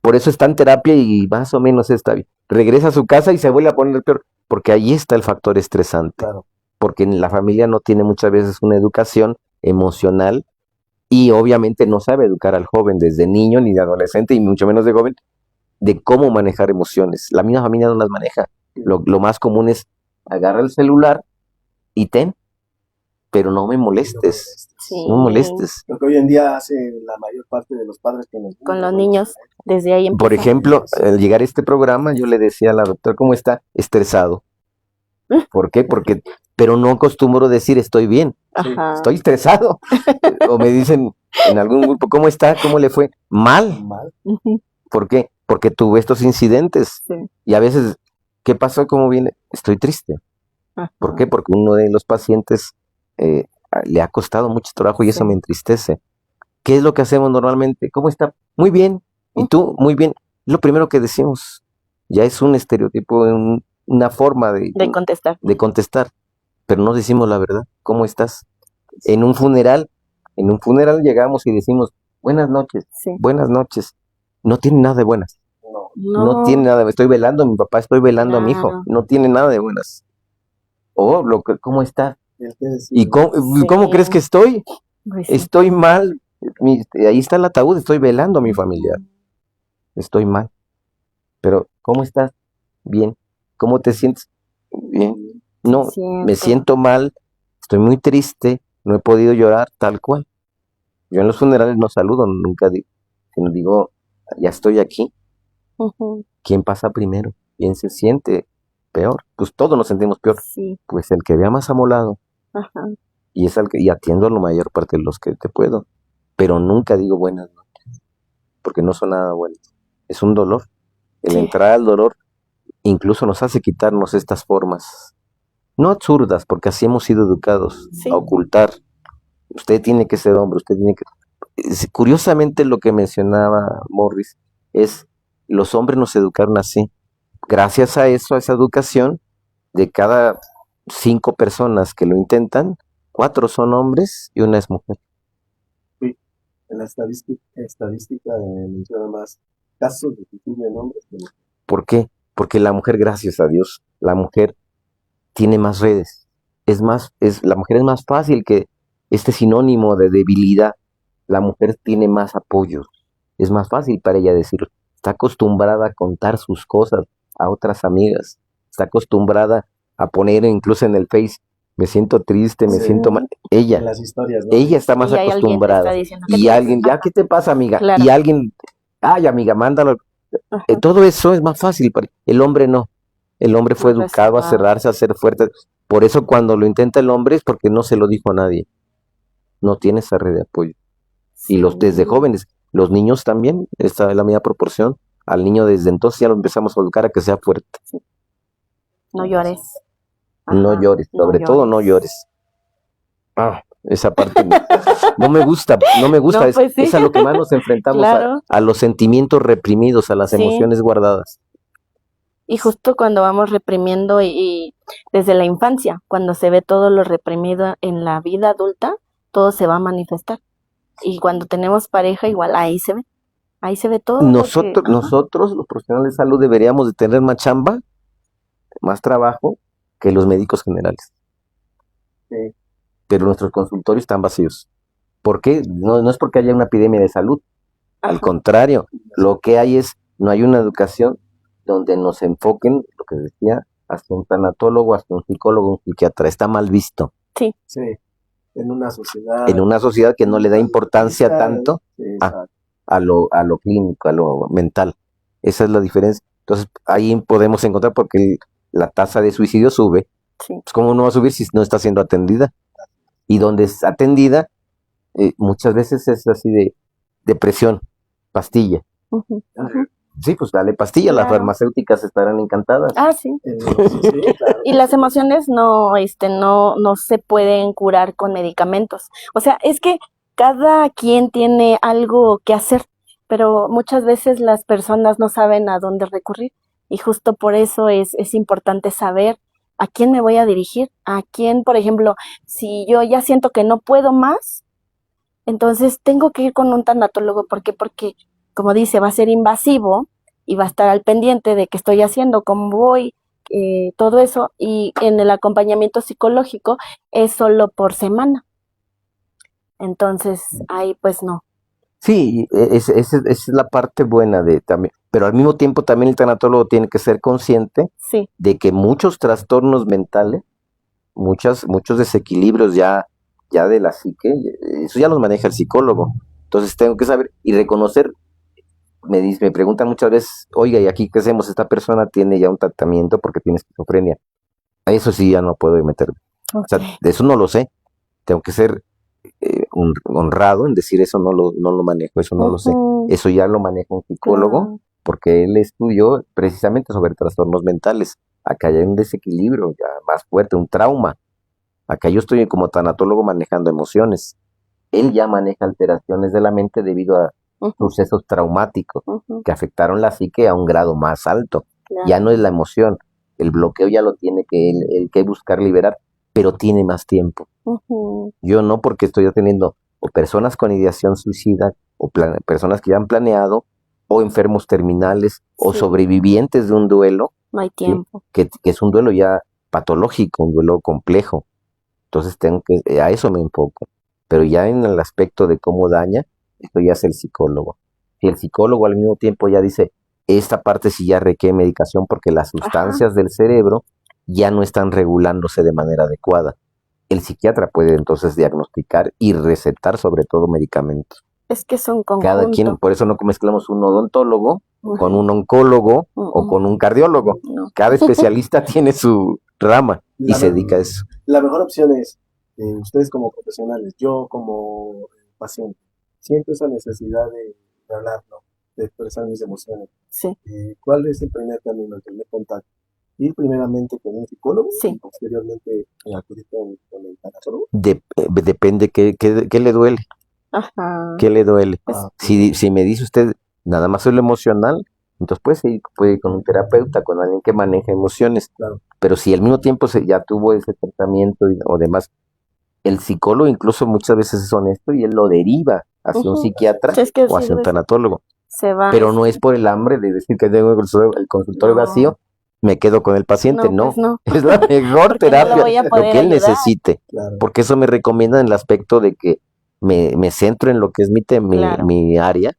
por eso está en terapia y más o menos está bien. Regresa a su casa y se vuelve a poner peor, porque ahí está el factor estresante. Claro. Porque la familia no tiene muchas veces una educación emocional y obviamente no sabe educar al joven desde niño ni de adolescente y mucho menos de joven de cómo manejar emociones. La misma familia no las maneja. Lo más común es agarra el celular y pero no me molestes. No me molestes. Lo que hoy en día hace la mayor parte de los padres con los niños, desde ahí empieza. Por ejemplo, al llegar a este programa, yo le decía a la doctora, ¿cómo está? Estresado. ¿Por qué? Porque, pero no acostumbro decir estoy bien. Estoy estresado. O me dicen en algún grupo, ¿cómo está? ¿Cómo le fue? Mal. ¿Por qué? Porque tuve estos incidentes. Y a veces, ¿qué pasó? ¿Cómo viene? Estoy triste. ¿Por qué? Porque uno de los pacientes le ha costado mucho trabajo y eso me entristece. ¿Qué es lo que hacemos normalmente? ¿Cómo está? Muy bien. ¿Y tú? Muy bien. Lo primero que decimos. Ya es un estereotipo, una forma de contestar. Pero no decimos la verdad. ¿Cómo estás? En un funeral llegamos y decimos, buenas noches, buenas noches. No tiene nada de buenas. No tiene nada de, estoy velando a mi papá, estoy velando a mi hijo. No tiene nada de buenas. ¿Cómo está? ¿Y cómo crees que estoy? Pues estoy mal. Ahí está el ataúd, estoy velando a mi familiar. Estoy mal. Pero, ¿cómo estás? Bien. ¿Cómo te sientes? Bien. No, me siento mal, estoy muy triste, no he podido llorar, tal cual. Yo en los funerales no saludo, nunca digo, sino digo, ya estoy aquí. ¿Quién pasa primero? ¿Quién se siente peor? Pues todos nos sentimos peor. Pues el que vea más amolado. Y es y atiendo a la mayor parte de los que te puedo. Pero nunca digo buenas noches, porque no son nada buenas. Es un dolor. El entrar al dolor incluso nos hace quitarnos estas formas. No absurdas, porque así hemos sido educados a ocultar. Usted tiene que ser hombre, usted tiene que... Curiosamente lo que mencionaba Morris es, los hombres nos educaron así. Gracias a eso, a esa educación, de cada 5 personas que lo intentan, 4 son hombres y 1 es mujer. Sí, en la estadística menciona más casos de suicidio en hombres que mujeres. ¿Por qué? Porque la mujer, gracias a Dios, la mujer tiene más redes. La mujer es más fácil que este sinónimo de debilidad. La mujer tiene más apoyo. Es más fácil para ella decirlo. Está acostumbrada a contar sus cosas a otras amigas. Está acostumbrada a poner incluso en el Face, me siento triste, me siento mal. Ella, las historias, ¿no? Ella está más acostumbrada. Y alguien, ya, ¿qué te pasa, amiga? Claro. Y alguien, ay, amiga, mándalo. Todo eso es más fácil. El hombre no. El hombre fue educado a cerrarse, a ser fuerte. Por eso cuando lo intenta el hombre es porque no se lo dijo a nadie. No tiene esa red de apoyo. Y desde jóvenes, los niños también, está en la misma proporción. Al niño desde entonces ya lo empezamos a educar a que sea fuerte. Sí. No llores. No llores, sobre todo no llores. Esa parte no me gusta, no, pues sí. Es a lo que más nos enfrentamos, claro. a los sentimientos reprimidos, a las emociones guardadas. Y justo cuando vamos reprimiendo y desde la infancia, cuando se ve todo lo reprimido en la vida adulta, todo se va a manifestar. Y cuando tenemos pareja, igual ahí se ve todo. Nosotros, los profesionales de salud, deberíamos de tener más chamba, más trabajo que los médicos generales. Sí. Pero nuestros consultorios están vacíos. ¿Por qué? No es porque haya una epidemia de salud. Al contrario, lo que hay no hay una educación donde nos enfoquen, lo que decía, hasta un tanatólogo, hasta un psicólogo, un psiquiatra. Está mal visto. Sí. Sí. En una sociedad que no le da importancia tanto a lo clínico, a lo mental. Esa es la diferencia. Entonces, ahí podemos encontrar porque la tasa de suicidio sube. Sí. Pues, ¿cómo no va a subir si no está siendo atendida? Y donde es atendida, muchas veces es así de depresión, pastilla. Sí, pues dale pastilla, claro. Las farmacéuticas estarán encantadas. Sí. Claro. Y las emociones no se pueden curar con medicamentos. O sea, es que cada quien tiene algo que hacer, pero muchas veces las personas no saben a dónde recurrir. Y justo por eso es importante saber a quién me voy a dirigir, a quién, por ejemplo, si yo ya siento que no puedo más, entonces tengo que ir con un tanatólogo. ¿Por qué? Porque, como dice, va a ser invasivo y va a estar al pendiente de qué estoy haciendo, cómo voy, todo eso. Y en el acompañamiento psicológico es solo por semana. Entonces, ahí pues no. Sí, esa es la parte buena de también, pero al mismo tiempo también el tanatólogo tiene que ser consciente de que muchos trastornos mentales, muchos desequilibrios ya de la psique, eso ya los maneja el psicólogo. Entonces tengo que saber y reconocer. Me preguntan muchas veces, oiga, ¿y aquí qué hacemos? Esta persona tiene ya un tratamiento porque tiene esquizofrenia. A eso sí ya no puedo meterme. Okay. O sea, de eso no lo sé. Tengo que ser honrado en decir eso no lo manejo, eso no lo sé. Eso ya lo maneja un psicólogo porque él estudió precisamente sobre trastornos mentales. Acá hay un desequilibrio ya más fuerte, un trauma. Acá yo estoy como tanatólogo manejando emociones. Él ya maneja alteraciones de la mente debido a sucesos traumáticos que afectaron la psique a un grado más alto. Claro. Ya no es la emoción, el bloqueo ya lo tiene él que buscar liberar, pero tiene más tiempo. Yo no, porque estoy atendiendo o personas con ideación suicida, o personas que ya han planeado, o enfermos terminales, o sobrevivientes de un duelo. No hay tiempo. Que es un duelo ya patológico, un duelo complejo. Entonces a eso me enfoco. Pero ya en el aspecto de cómo daña, esto ya es el psicólogo. Si el psicólogo al mismo tiempo ya dice, esta parte sí ya requiere medicación porque las sustancias del cerebro ya no están regulándose de manera adecuada. El psiquiatra puede entonces diagnosticar y recetar sobre todo medicamentos. Es que son conjunto. Cada quien, por eso no mezclamos un odontólogo con un oncólogo o con un cardiólogo. No. Cada especialista tiene su rama y se dedica a eso. La mejor opción es, ustedes como profesionales, yo como paciente, siento esa necesidad de hablar, ¿no? De expresar mis emociones. Sí. ¿Cuál es el primer camino, el primer contacto? Ir primeramente con un psicólogo y posteriormente acudir con el tanatólogo. Depende qué le duele. Ajá. ¿Qué le duele? Si me dice usted nada más lo emocional, entonces puede ir con un terapeuta, con alguien que maneje emociones. Claro. Pero si al mismo tiempo ya tuvo ese tratamiento o demás, el psicólogo incluso muchas veces es honesto y él lo deriva hacia un psiquiatra o hacia un tanatólogo. Pero no es por el hambre de decir que tengo el consultorio vacío, me quedo con el paciente, no. Pues no. Es la mejor terapia, lo que él necesite. Claro. Porque eso me recomienda en el aspecto de que me centro en lo que es mi área,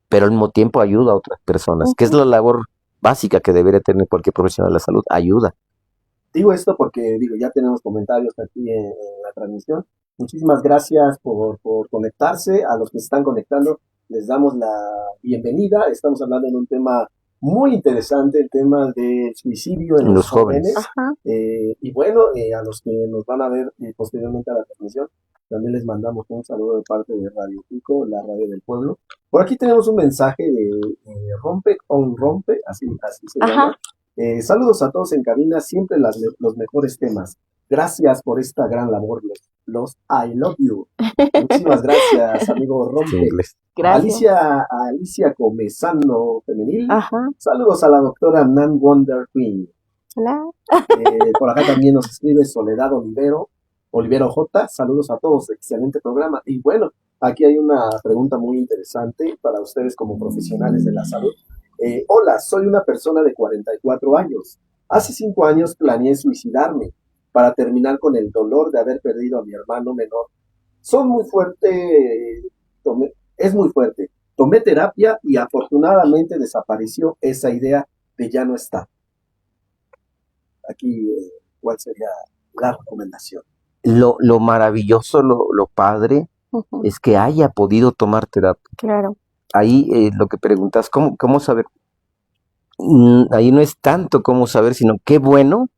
pero al mismo tiempo ayuda a otras personas, que es la labor básica que debería tener cualquier profesional de la salud, ayuda. Digo esto porque ya tenemos comentarios aquí en la transmisión. Muchísimas gracias por conectarse. A los que se están conectando les damos la bienvenida. Estamos hablando en un tema Muy interesante el tema del suicidio en los jóvenes. Y bueno, a los que nos van a ver posteriormente a la transmisión, también les mandamos un saludo de parte de Radio Pico, la radio del pueblo. Por aquí tenemos un mensaje de Rompe on Rompe, así se llama. Saludos a todos en cabina, siempre los mejores temas. Gracias por esta gran labor, los I love you. Muchísimas gracias, amigo Rompe. Alicia Comezano Femenil. Saludos a la doctora Nan Wonder Queen. Hola. Por acá también nos escribe Soledad Olivero J. Saludos a todos, excelente programa. Y bueno, aquí hay una pregunta muy interesante para ustedes como profesionales de la salud. Hola, soy una persona de 44 años. Hace 5 años planeé suicidarme para terminar con el dolor de haber perdido a mi hermano menor. Es muy fuerte. Tomé terapia y afortunadamente desapareció esa idea de ya no está. Aquí, ¿cuál sería la recomendación? Lo maravilloso, lo padre, es que haya podido tomar terapia. Claro. Ahí lo que preguntas, ¿cómo saber? Ahí no es tanto cómo saber, sino qué bueno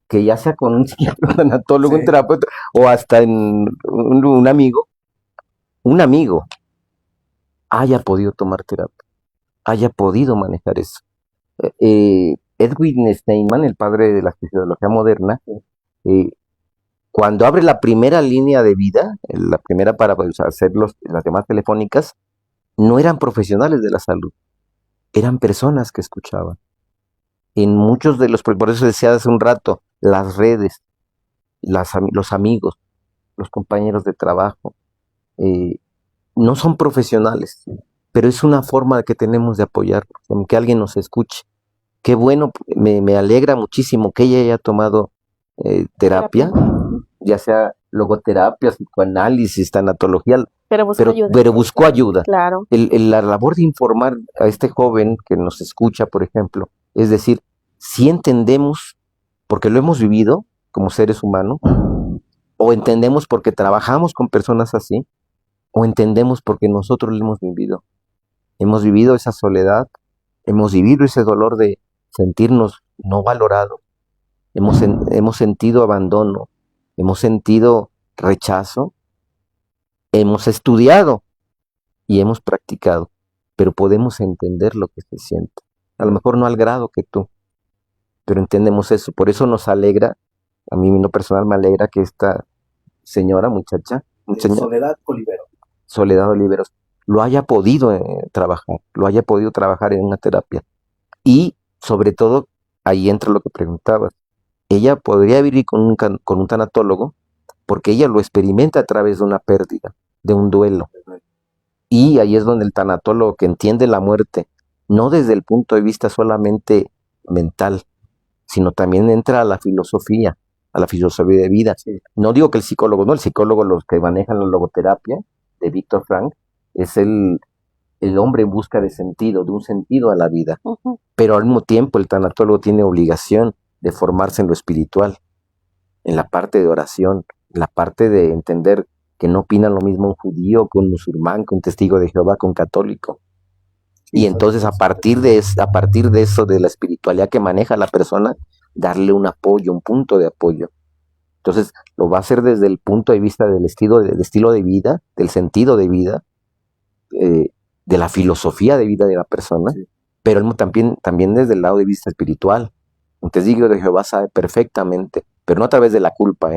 que ya sea con un psiquiatra, un tanatólogo, un terapeuta, o hasta en un amigo haya podido tomar terapia, haya podido manejar eso. Edwin Steinman, el padre de la fisiología moderna, cuando abre la primera línea de vida, la primera para hacer las demás telefónicas, no eran profesionales de la salud, eran personas que escuchaban. En muchos de los, por eso decía hace un rato, las redes, los amigos, los compañeros de trabajo, no son profesionales, pero es una forma que tenemos de apoyar, que alguien nos escuche. Qué bueno, me alegra muchísimo que ella haya tomado terapia, ya sea logoterapia, psicoanálisis, tanatología, pero buscó ayuda. Claro. La labor de informar a este joven que nos escucha, por ejemplo, es decir, si entendemos, porque lo hemos vivido como seres humanos, o entendemos porque trabajamos con personas así, o entendemos porque nosotros lo hemos vivido. Hemos vivido esa soledad, hemos vivido ese dolor de sentirnos no valorados, hemos sentido abandono, hemos sentido rechazo, hemos estudiado y hemos practicado, pero podemos entender lo que se siente. A lo mejor no al grado que tú, pero entendemos eso. Por eso nos alegra, a mí en lo personal me alegra que esta muchacha, Soledad Oliveros, lo haya podido trabajar en una terapia. Y sobre todo, ahí entra lo que preguntabas, ella podría vivir con un tanatólogo porque ella lo experimenta a través de una pérdida, de un duelo. Y ahí es donde el tanatólogo que entiende la muerte, no desde el punto de vista solamente mental, sino también entra a la filosofía de vida. Sí. No digo que el psicólogo, los que manejan la logoterapia de Víctor Frank, es el hombre en busca de sentido, de un sentido a la vida. Pero al mismo tiempo el tanatólogo tiene obligación de formarse en lo espiritual, en la parte de oración, en la parte de entender que no opinan lo mismo un judío que un musulmán, que un testigo de Jehová, que un católico. Y entonces a partir de eso, de la espiritualidad que maneja la persona, darle un apoyo, un punto de apoyo. Entonces lo va a hacer desde el punto de vista del estilo de vida, del sentido de vida, de la filosofía de vida de la persona, sí. Pero también desde el lado de vista espiritual. Un testigo de Jehová sabe perfectamente, pero no a través de la culpa,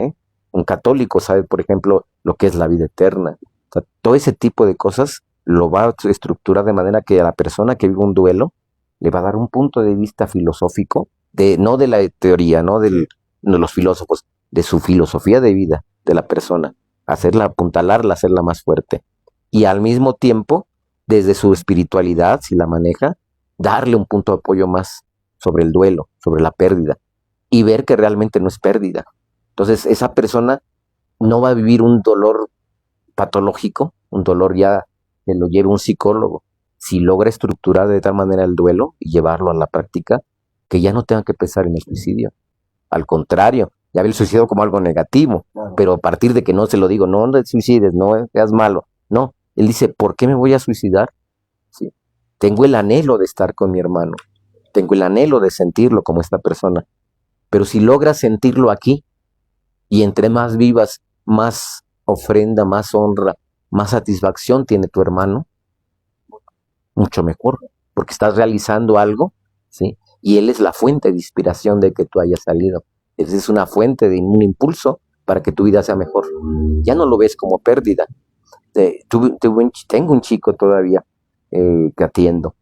Un católico sabe, por ejemplo, lo que es la vida eterna. O sea, todo ese tipo de cosas lo va a estructurar de manera que a la persona que vive un duelo le va a dar un punto de vista filosófico, no de la teoría, no de los filósofos, de su filosofía de vida de la persona, apuntalarla, hacerla más fuerte. Y al mismo tiempo, desde su espiritualidad, si la maneja, darle un punto de apoyo más sobre el duelo, sobre la pérdida, y ver que realmente no es pérdida. Entonces, esa persona no va a vivir un dolor patológico, un dolor ya que lo lleve un psicólogo. Si logra estructurar de tal manera el duelo y llevarlo a la práctica, que ya no tenga que pensar en el suicidio. Al contrario, ya ve el suicidio como algo negativo, pero a partir de que no se lo digo, no te suicides, no seas malo. No, él dice, ¿por qué me voy a suicidar? ¿Sí? tengo el anhelo de estar con mi hermano, tengo el anhelo de sentirlo como esta persona, pero si logras sentirlo aquí, y entre más vivas, más ofrenda, más honra, más satisfacción tiene tu hermano, mucho mejor, porque estás realizando algo, ¿sí? Y él es la fuente de inspiración de que tú hayas salido. Esa es una fuente de un impulso para que tu vida sea mejor. Ya no lo ves como pérdida. Tengo un chico todavía que atiendo.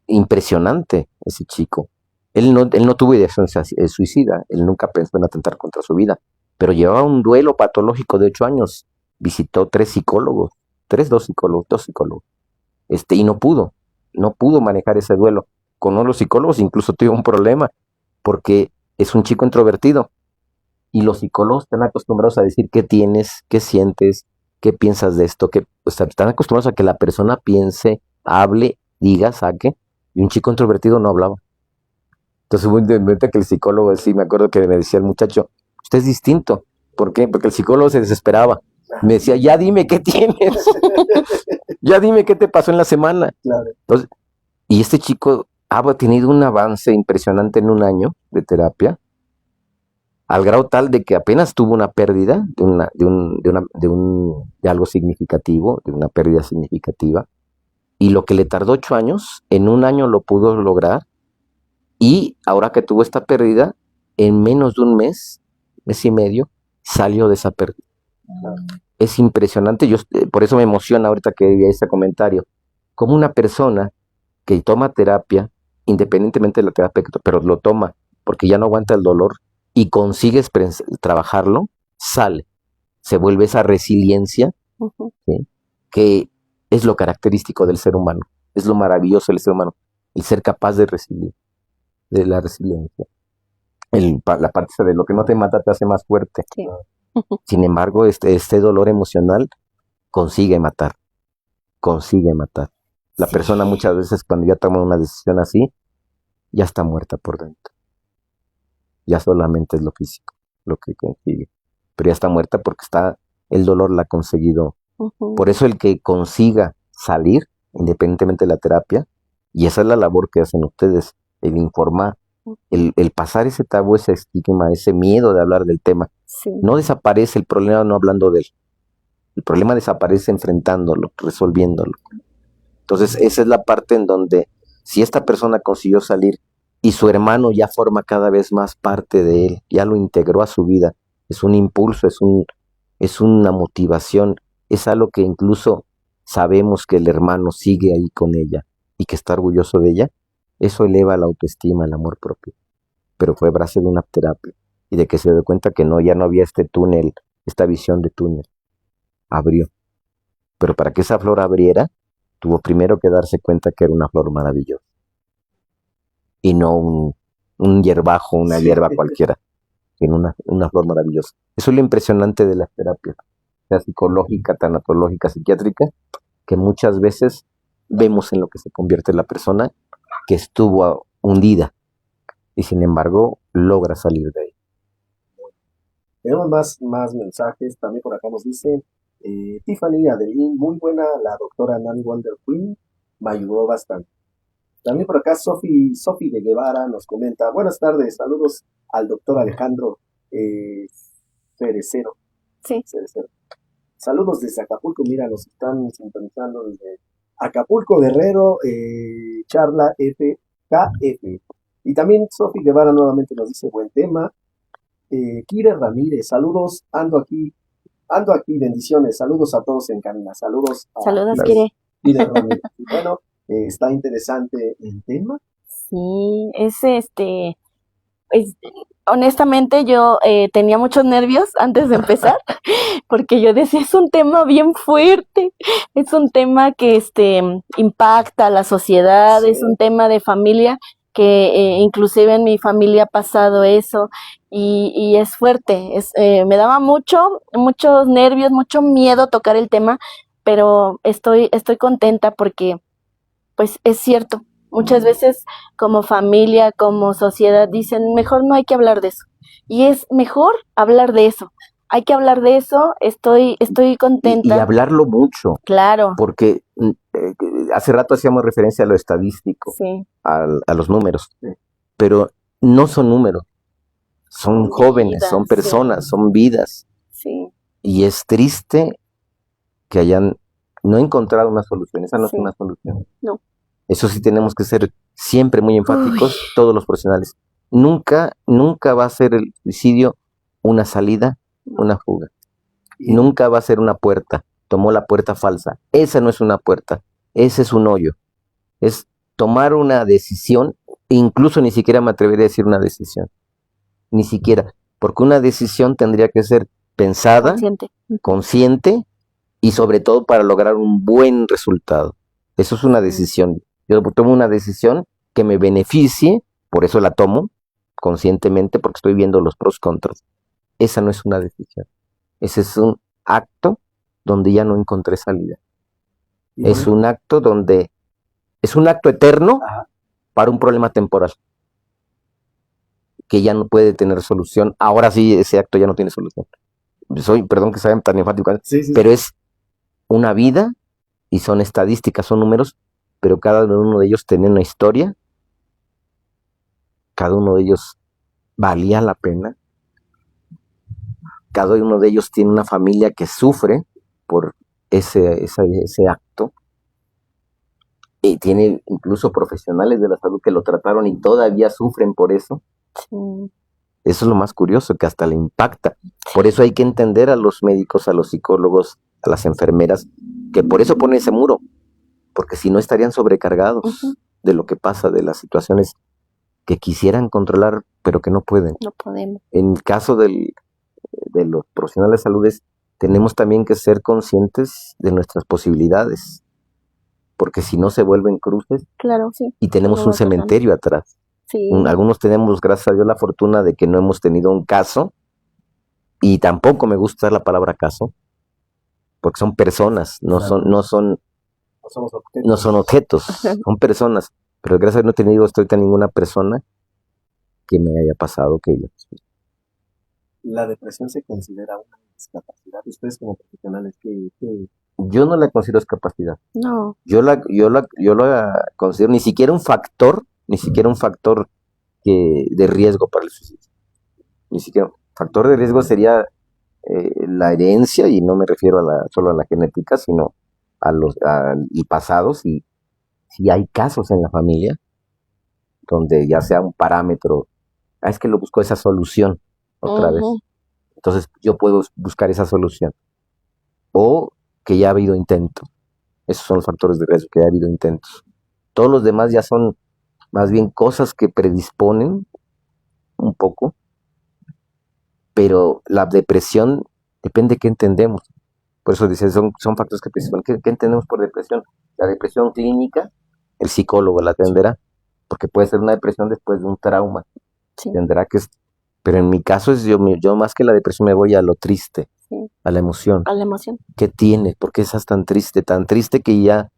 Impresionante ese chico. Él no tuvo ideación suicida, él nunca pensó en atentar contra su vida, pero llevaba un duelo patológico de 8 años. Visitó 2 psicólogos, y no pudo manejar ese duelo. Con uno de los psicólogos incluso tuvo un problema, porque es un chico introvertido, y los psicólogos están acostumbrados a decir qué tienes, qué sientes, qué piensas de esto, están acostumbrados a que la persona piense, hable, diga, saque, y un chico introvertido no hablaba. Entonces hubo un momento que el psicólogo, sí, me acuerdo que me decía el muchacho, usted es distinto. ¿Por qué? Porque el psicólogo se desesperaba. Me decía, ya dime qué tienes. Ya dime qué te pasó en la semana. Claro. Entonces, y este chico ha tenido un avance impresionante en 1 año de terapia, al grado tal de que apenas tuvo una pérdida de algo significativo, de una pérdida significativa, y lo que le tardó 8 años, en 1 año lo pudo lograr, y ahora que tuvo esta pérdida, en menos de 1 mes y medio, salió de esa pérdida. Es impresionante, por eso me emociona ahorita que vi ese comentario, como una persona que toma terapia, independientemente de la terapia, pero lo toma porque ya no aguanta el dolor y consigues trabajarlo, se vuelve esa resiliencia, ¿sí? Que es lo característico del ser humano, es lo maravilloso del ser humano, el ser capaz de resiliar, de la resiliencia. La parte de lo que no te mata te hace más fuerte. Sí. Sin embargo, este dolor emocional consigue matar. La persona muchas veces cuando ya toma una decisión así, ya está muerta por dentro. Ya solamente es lo físico lo que consigue. Pero ya está muerta porque el dolor la ha conseguido. Por eso el que consiga salir, independientemente de la terapia, y esa es la labor que hacen ustedes, el informar, el pasar ese tabú, ese estigma, ese miedo de hablar del tema. Sí. No desaparece el problema no hablando de él. El problema desaparece enfrentándolo, resolviéndolo. Entonces, esa es la parte en donde, si esta persona consiguió salir y su hermano ya forma cada vez más parte de él, ya lo integró a su vida, es un impulso, es una motivación, es algo que incluso sabemos que el hermano sigue ahí con ella y que está orgulloso de ella, eso eleva la autoestima, el amor propio. Pero fue gracias de una terapia y de que se dio cuenta que ya no había este túnel, esta visión de túnel. Abrió. Pero para que esa flor abriera, tuvo primero que darse cuenta que era una flor maravillosa. Y no un hierbajo, una hierba cualquiera, sino una flor maravillosa. Eso es lo impresionante de las terapias, sea psicológica, tanatológica, psiquiátrica, que muchas veces vemos en lo que se convierte la persona que estuvo hundida y sin embargo logra salir de ahí. Tenemos más mensajes, también por acá nos dicen Tiffany Adelín, muy buena la doctora Nan Wonder Queen, me ayudó bastante. También por acá Sofi de Guevara nos comenta, buenas tardes, saludos al doctor Alejandro Cerecero. Sí. Cerecero. Saludos desde Acapulco, mira, nos están sintonizando desde Acapulco, Guerrero, charla FKF. Y también Sofi Guevara nuevamente nos dice, buen tema. Kire Ramírez, saludos, ando aquí, bendiciones, saludos a todos en cabina, saludos a Kire. Kire Ramírez. Bueno, está interesante el tema. Sí, honestamente yo tenía muchos nervios antes de empezar, porque yo decía, es un tema bien fuerte, es un tema que impacta a la sociedad, sí. Es un tema de familia, que inclusive en mi familia ha pasado eso, y es fuerte, me daba muchos nervios, mucho miedo tocar el tema, pero estoy contenta porque pues es cierto. Muchas veces como familia, como sociedad dicen, mejor no hay que hablar de eso. Y es mejor hablar de eso. Hay que hablar de eso, estoy contenta. Y hablarlo mucho. Claro. Porque hace rato hacíamos referencia a lo estadístico, sí, a los números, pero no son números, son jóvenes, vidas, son personas, sí, son vidas. sí, Y es triste que hayan no encontrado una solución. Esa no es sí, una solución. no. Eso sí tenemos que ser siempre muy enfáticos, todos los profesionales. Nunca va a ser el suicidio una salida, una fuga. Nunca va a ser una puerta. Tomó la puerta falsa. Esa no es una puerta. Ese es un hoyo. Es tomar una decisión, incluso ni siquiera me atrevería a decir una decisión. Ni siquiera. Porque una decisión tendría que ser pensada, consciente y sobre todo para lograr un buen resultado. Eso es una decisión. Yo tomo una decisión que me beneficie, por eso la tomo conscientemente, porque estoy viendo los pros y contras. Esa no es una decisión. Ese es un acto donde ya no encontré salida. Es un acto donde es un acto eterno para un problema temporal que ya no puede tener solución. Ahora sí, ese acto ya no tiene solución. Perdón que sea tan enfático, pero es una vida y son estadísticas, son números, pero cada uno de ellos tiene una historia, cada uno de ellos valía la pena, cada uno de ellos tiene una familia que sufre por ese acto, y tiene incluso profesionales de la salud que lo trataron y todavía sufren por eso. Sí. Eso es lo más curioso, que hasta le impacta. Por eso hay que entender a los médicos, a los psicólogos, a las enfermeras, que por eso ponen ese muro, porque si no estarían sobrecargados de lo que pasa, de las situaciones que quisieran controlar, pero que no pueden. No podemos. En el caso de los profesionales de salud, tenemos también que ser conscientes de nuestras posibilidades, porque si no se vuelven cruces, claro, sí, y tenemos un cementerio atrás. Sí. Algunos tenemos, gracias a Dios, la fortuna de que no hemos tenido un caso, y tampoco me gusta usar la palabra caso, porque son personas, no son objetos, son personas. Pero gracias a Dios no he tenido ninguna persona que me haya pasado que yo. ¿La depresión se considera una discapacidad? Ustedes como profesionales, ¿qué? Yo no la considero discapacidad. No. Yo la considero ni siquiera un factor de riesgo para el suicidio. Ni siquiera. Factor de riesgo sería la herencia, y no me refiero solo a la genética, sino y pasados, y si hay casos en la familia donde ya sea un parámetro, es que lo busco esa solución otra vez. Entonces yo puedo buscar esa solución. O que ya ha habido intento. Esos son los factores de riesgo, que ya ha habido intentos. Todos los demás ya son más bien cosas que predisponen un poco, pero la depresión depende de qué entendemos. Por eso dice, son factores que predisponen. ¿Qué entendemos por depresión? La depresión clínica, el psicólogo la atenderá, porque puede ser una depresión después de un trauma. Sí. Tendrá que, pero en mi caso es yo más que la depresión me voy a lo triste, sí, a la emoción. A la emoción. ¿Qué tiene? ¿Por qué estás tan triste que ya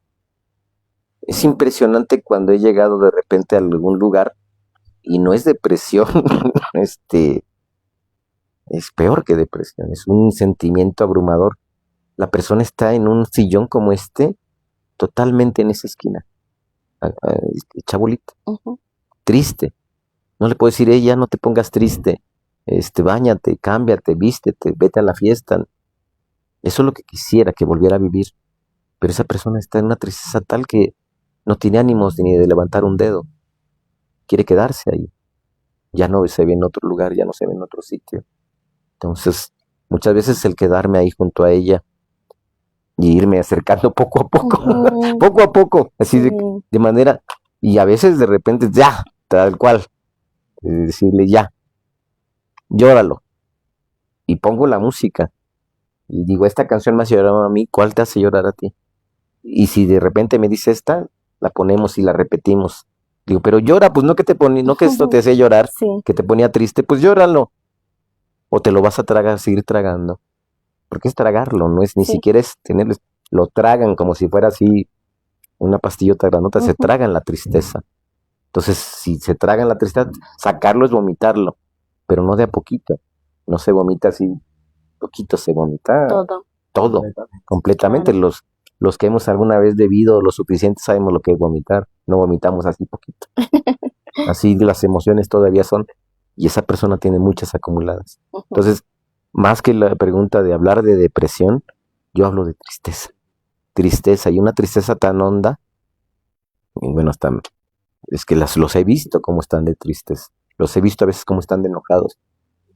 es impresionante cuando he llegado de repente a algún lugar y no es depresión, es peor que depresión, es un sentimiento abrumador. La persona está en un sillón como totalmente en esa esquina, chabolita, triste. No le puedo decir, ya no te pongas triste, báñate, cámbiate, vístete, vete a la fiesta. Eso es lo que quisiera, que volviera a vivir. Pero esa persona está en una tristeza tal que no tiene ánimos ni de levantar un dedo. Quiere quedarse ahí. Ya no se ve en otro lugar, ya no se ve en otro sitio. Entonces, muchas veces el quedarme ahí junto a ella y irme acercando poco a poco, así de manera, y a veces de repente, ya, tal cual, decirle ya, llóralo. Y pongo la música. Y digo, esta canción me hace llorar a mí, ¿cuál te hace llorar a ti? Y si de repente me dice esta, la ponemos y la repetimos. Digo, pero llora, pues no que esto te hace llorar, sí, que te ponía triste, pues llóralo. O te lo vas a tragar, seguir tragando. Porque es tragarlo, no es ni siquiera es tenerlo, lo tragan como si fuera así una pastillota granota, se tragan la tristeza. Entonces, si se tragan la tristeza, sacarlo es vomitarlo, pero no de a poquito. No se vomita así, poquito se vomita. Todo, completamente. Claro. los que hemos alguna vez bebido lo suficiente sabemos lo que es vomitar. No vomitamos así poquito. Así las emociones todavía son, y esa persona tiene muchas acumuladas. Entonces, más que la pregunta de hablar de depresión, yo hablo de tristeza. Tristeza, y una tristeza tan honda, y bueno, es que los he visto cómo están de tristes. Los he visto a veces cómo están de enojados.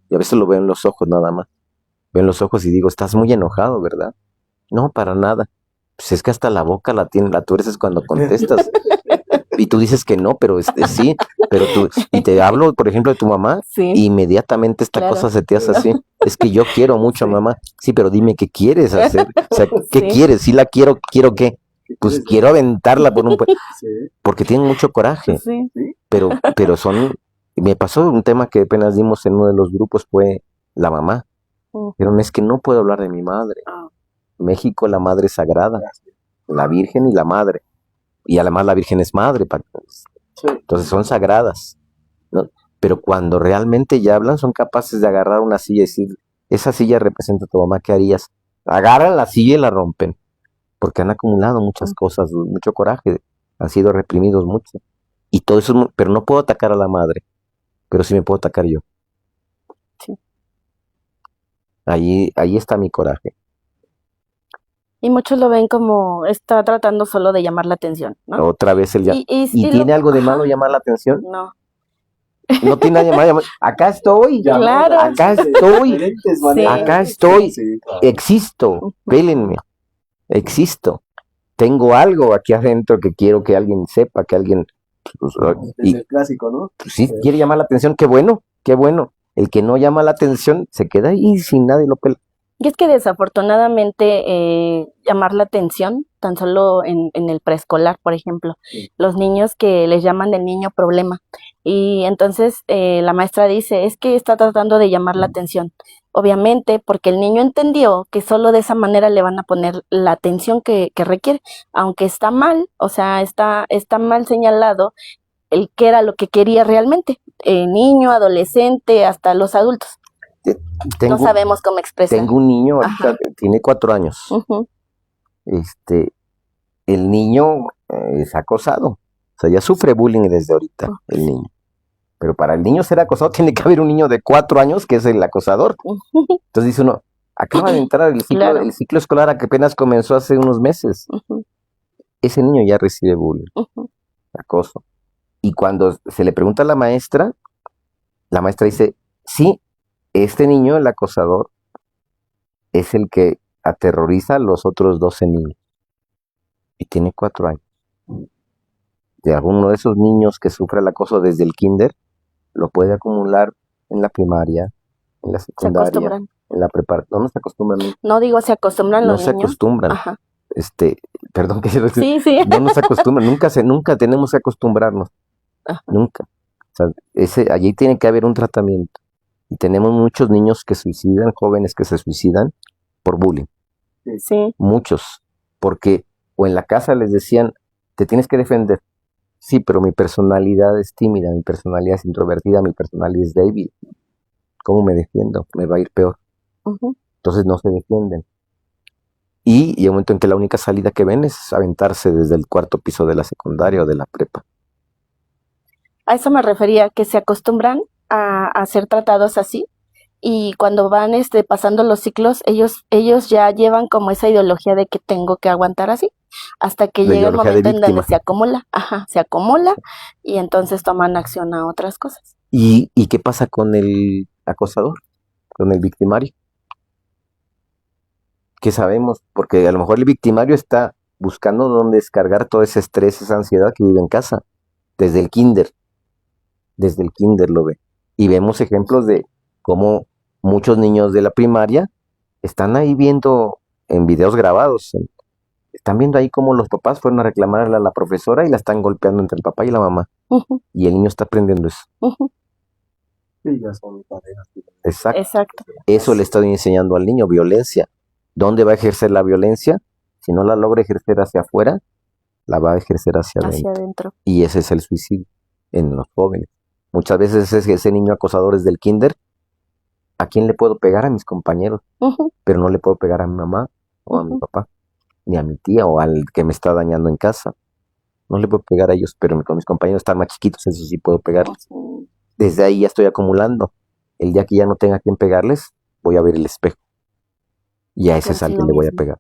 Y a veces lo veo en los ojos nada más. Veo en los ojos y digo, estás muy enojado, ¿verdad? No, para nada. Pues es que hasta la boca la tuerces cuando contestas. Y tú dices que no, pero sí. Pero y te hablo, por ejemplo, de tu mamá, y inmediatamente esta cosa se te hace así. Es que yo quiero mucho a mamá. Sí, pero dime qué quieres hacer. O sea, ¿qué quieres? Si la quiero ¿qué? Pues quiero aventarla por un... Porque tienen mucho coraje. Pero me pasó un tema que apenas dimos en uno de los grupos, fue la mamá. Pero es que no puedo hablar de mi madre. México, la madre es sagrada, la Virgen y la madre. Y además la Virgen es madre. Entonces son sagradas, ¿no? Pero cuando realmente ya hablan, son capaces de agarrar una silla y decir, esa silla representa a tu mamá, ¿qué harías? Agarran la silla y la rompen. Porque han acumulado muchas cosas, mucho coraje, han sido reprimidos mucho. Y todo eso, pero no puedo atacar a la madre, pero sí me puedo atacar yo. Sí. Ahí está mi coraje. Y muchos lo ven como está tratando solo de llamar la atención, ¿no? Otra vez ¿Y tiene algo de malo llamar la atención? No. No tiene nada de malo. Acá estoy. Claro. Acá estoy. Sí. Acá estoy. Existo. Pélenme. Existo. Tengo algo aquí adentro que quiero que alguien sepa, que alguien... Es el clásico, ¿no? Pues sí, quiere llamar la atención. Qué bueno, qué bueno. El que no llama la atención se queda ahí sin nadie lo pela. Y es que desafortunadamente llamar la atención, tan solo en el preescolar, por ejemplo, los niños que les llaman el niño problema. Y entonces la maestra dice, es que está tratando de llamar la atención. Obviamente, porque el niño entendió que solo de esa manera le van a poner la atención que requiere, aunque está mal, o sea, está mal señalado el que era lo que quería realmente, niño, adolescente, hasta los adultos. No sabemos cómo expresar. Tengo un niño ahorita, tiene 4 años. El niño es acosado. O sea, ya sufre bullying desde ahorita, el niño. Pero para el niño ser acosado tiene que haber un niño de 4 años que es el acosador. Entonces dice uno, acaba de entrar el ciclo escolar que apenas comenzó hace unos meses. Ese niño ya recibe bullying, acoso. Y cuando se le pregunta a la maestra dice, sí, este niño, el acosador, es el que aterroriza a los otros 12 niños. Y tiene 4 años. De alguno de esos niños que sufre el acoso desde el kinder, lo puede acumular en la primaria, en la secundaria, en la preparatoria. No se acostumbran. No digo se acostumbran los niños. No se acostumbran. Ajá. Perdón que sí. No nos acostumbran. Nunca tenemos que acostumbrarnos. Ajá. Nunca. O sea, allí tiene que haber un tratamiento. Y tenemos muchos niños que suicidan, jóvenes que se suicidan por bullying. Sí. Muchos. Porque o en la casa les decían, te tienes que defender. Sí, pero mi personalidad es tímida, mi personalidad es introvertida, mi personalidad es débil. ¿Cómo me defiendo? Me va a ir peor. Entonces no se defienden. Y llega un momento en que la única salida que ven es aventarse desde el 4º piso de la secundaria o de la prepa. A eso me refería, que se acostumbran a ser tratados así, y cuando van pasando los ciclos, ellos ya llevan como esa ideología de que tengo que aguantar así, hasta que llega el momento en donde se acumula, y entonces toman acción a otras cosas. ¿Y qué pasa con el acosador, con el victimario? ¿Qué sabemos? Porque a lo mejor el victimario está buscando dónde descargar todo ese estrés, esa ansiedad que vive en casa, desde el kinder lo ve. Y vemos ejemplos de cómo muchos niños de la primaria están ahí viendo en videos grabados, están viendo ahí cómo los papás fueron a reclamarle a la profesora y la están golpeando entre el papá y la mamá. Y el niño está aprendiendo eso. Sí, ya son tareas. Exacto. Eso le está enseñando al niño, violencia. ¿Dónde va a ejercer la violencia? Si no la logra ejercer hacia afuera, la va a ejercer hacia adentro. Y ese es el suicidio en los jóvenes. Muchas veces ese niño acosador es del kinder. ¿A quién le puedo pegar? A mis compañeros. Pero no le puedo pegar a mi mamá o a mi papá. ni a mi tía o al que me está dañando en casa. No le puedo pegar a ellos, pero con mis compañeros están más chiquitos, eso sí puedo pegarles. Desde ahí ya estoy acumulando. El día que ya no tenga a quien pegarles, voy a ver el espejo. Y a ese es al que le voy a pegar.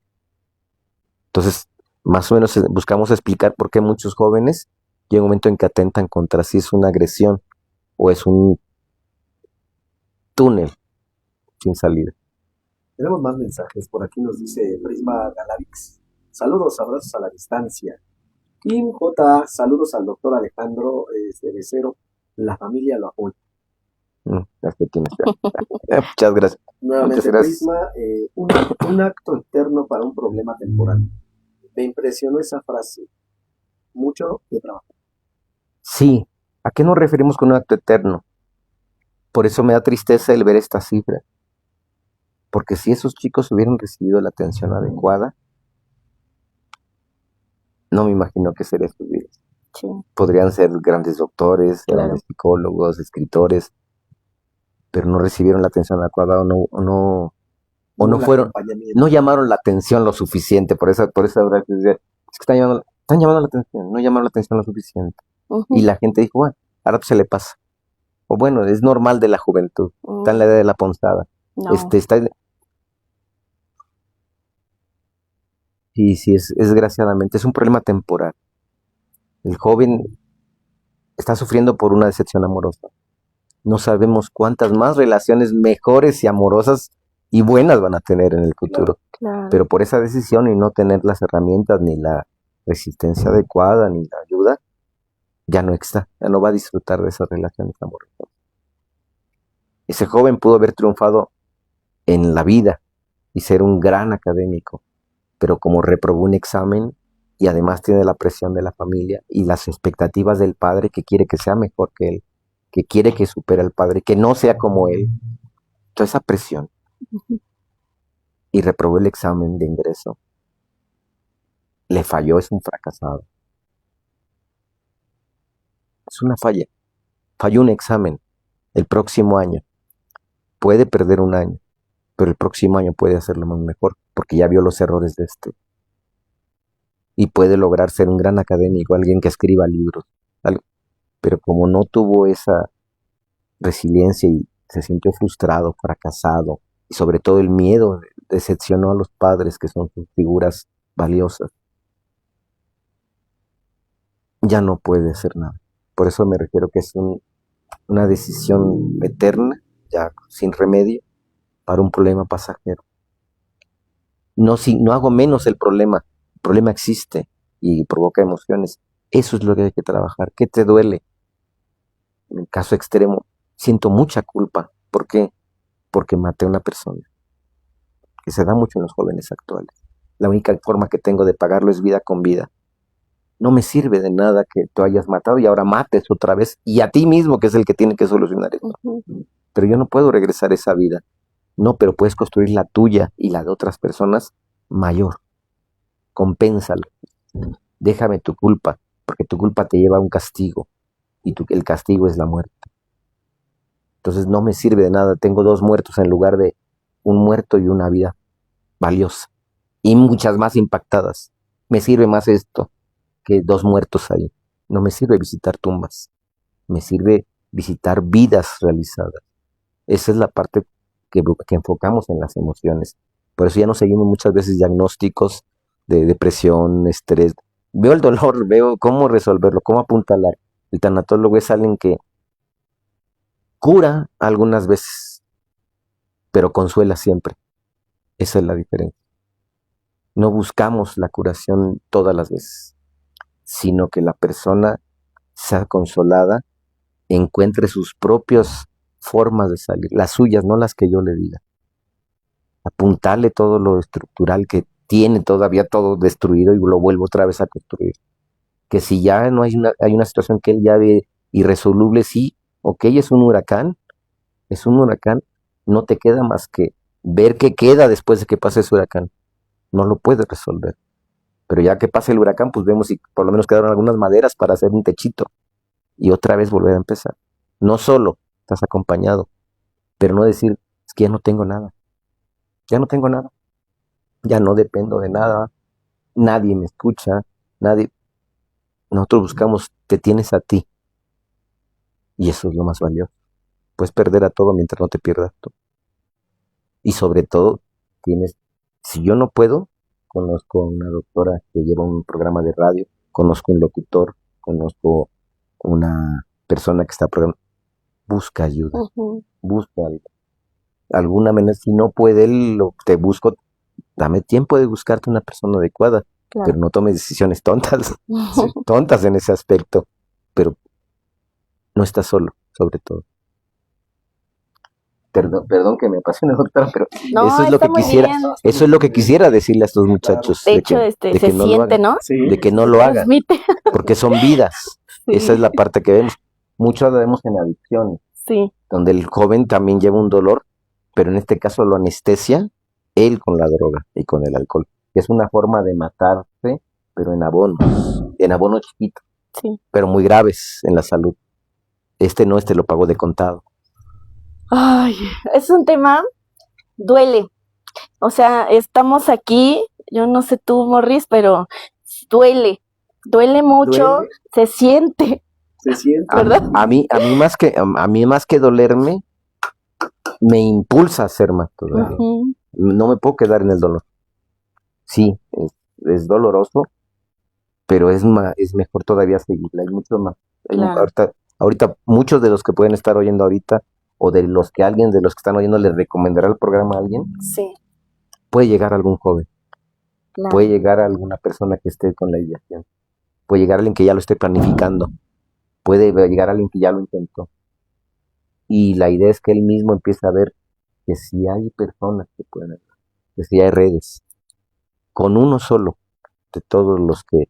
Entonces, más o menos buscamos explicar por qué muchos jóvenes llega un momento en que atentan contra si es una agresión o es un túnel sin salida. Tenemos más mensajes. Por aquí nos dice Prisma Galavix. Saludos, abrazos a la distancia. Kim J, saludos al doctor Alejandro de Becero. La familia lo apoya. Muchas gracias. Nuevamente, muchas gracias. Prisma, un acto eterno para un problema temporal. Me impresionó esa frase. Mucho de trabajo. Sí. ¿A qué nos referimos con un acto eterno? Por eso me da tristeza el ver esta cifra. Porque si esos chicos hubieran recibido la atención adecuada, no me imagino qué sería sus vidas. Sí. Podrían ser grandes doctores, grandes psicólogos, escritores, pero no recibieron la atención adecuada o no fueron, no llamaron la atención lo suficiente. Por eso habrá que decir, es que están llamando la atención, no llamaron la atención lo suficiente. Y la gente dijo, bueno, a rato se le pasa. O bueno, es normal de la juventud, está en la edad de la ponzada. No. Sí, es desgraciadamente, es un problema temporal. El joven está sufriendo por una decepción amorosa. No sabemos cuántas más relaciones mejores y amorosas y buenas van a tener en el futuro. Claro. Pero por esa decisión y no tener las herramientas, ni la resistencia adecuada, ni la ayuda, ya no va a disfrutar de esas relaciones amorosas. Ese joven pudo haber triunfado en la vida y ser un gran académico, pero como reprobó un examen y además tiene la presión de la familia y las expectativas del padre que quiere que sea mejor que él, que quiere que supere al padre, que no sea como él, toda esa presión, y reprobó el examen de ingreso, le falló, es un fracasado. Es una falla. Falló un examen. El próximo año puede perder un año, pero el próximo año puede hacerlo más mejor, porque ya vio los errores de este. Y puede lograr ser un gran académico, alguien que escriba libros. Pero como no tuvo esa resiliencia y se sintió frustrado, fracasado, y sobre todo el miedo decepcionó a los padres, que son sus figuras valiosas, ya no puede hacer nada. Por eso me refiero que es una decisión eterna, ya sin remedio, para un problema pasajero. No hago menos el problema existe y provoca emociones. Eso es lo que hay que trabajar. ¿Qué te duele? En el caso extremo, siento mucha culpa. ¿Por qué? Porque maté a una persona, que se da mucho en los jóvenes actuales. La única forma que tengo de pagarlo es vida con vida. No me sirve de nada que tú hayas matado y ahora mates otra vez, y a ti mismo, que es el que tiene que solucionar esto. Pero yo no puedo regresar esa vida. No, pero puedes construir la tuya y la de otras personas mayor. Compénsalo. Déjame tu culpa, porque tu culpa te lleva a un castigo, y el castigo es la muerte. Entonces no me sirve de nada. Tengo 2 muertos en lugar de un muerto y una vida valiosa, y muchas más impactadas. Me sirve más esto que 2 muertos ahí. No me sirve visitar tumbas, me sirve visitar vidas realizadas. Esa es la parte que enfocamos en las emociones. Por eso ya no seguimos muchas veces diagnósticos de depresión, estrés. Veo el dolor, veo cómo resolverlo, cómo apuntalar. El tanatólogo es alguien que cura algunas veces, pero consuela siempre. Esa es la diferencia. No buscamos la curación todas las veces, sino que la persona sea consolada, encuentre sus propias formas de salir, las suyas, no las que yo le diga. Apuntarle todo lo estructural que tiene todavía todo destruido y lo vuelvo otra vez a construir. Que si ya no hay una situación que él ya ve irresoluble, sí, ok, es un huracán, no te queda más que ver qué queda después de que pase ese huracán. No lo puedes resolver. Pero ya que pase el huracán, pues vemos si por lo menos quedaron algunas maderas para hacer un techito. Y otra vez volver a empezar. No solo estás acompañado, pero no decir, es que ya no tengo nada. Ya no tengo nada. Ya no dependo de nada. nadie me escucha, nadie. Nosotros buscamos, te tienes a ti. Y eso es lo más valioso. Puedes perder a todo mientras no te pierdas tú. Y sobre todo, si yo no puedo, conozco a una doctora que lleva un programa de radio, conozco un locutor, conozco una persona que está programando. Busca ayuda, busca alguna manera. Si no puede él, te busco, dame tiempo de buscarte una persona adecuada, pero no tomes decisiones tontas, tontas en ese aspecto, pero no estás solo, sobre todo. Perdón que me apasione, doctora, pero eso es lo que quisiera, eso es lo que quisiera decirle a estos muchachos. De hecho, se siente, ¿no? De que no lo hagan, porque son vidas. Esa es la parte que vemos. Muchos la vemos en adicciones, donde el joven también lleva un dolor, pero en este caso lo anestesia él con la droga y con el alcohol. Es una forma de matarse, pero en abonos chiquitos, pero muy graves en la salud. Este lo pagó de contado. Ay, es un tema, duele. O sea, estamos aquí, yo no sé tú, Morris, pero duele mucho, se siente, ¿verdad? A mí más que dolerme, me impulsa a hacer más todavía. No me puedo quedar en el dolor. Sí, es doloroso, pero es mejor todavía seguirla. Hay mucho más. Ahorita muchos de los que pueden estar oyendo ahorita, o de los que alguien de los que están oyendo les recomendará el programa a alguien, puede llegar a algún joven, puede llegar a alguna persona que esté con la ideación, puede llegar a alguien que ya lo esté planificando, puede llegar a alguien que ya lo intentó. Y la idea es que él mismo empiece a ver que si hay personas que pueden ayudar, que si hay redes, con uno solo de todos los que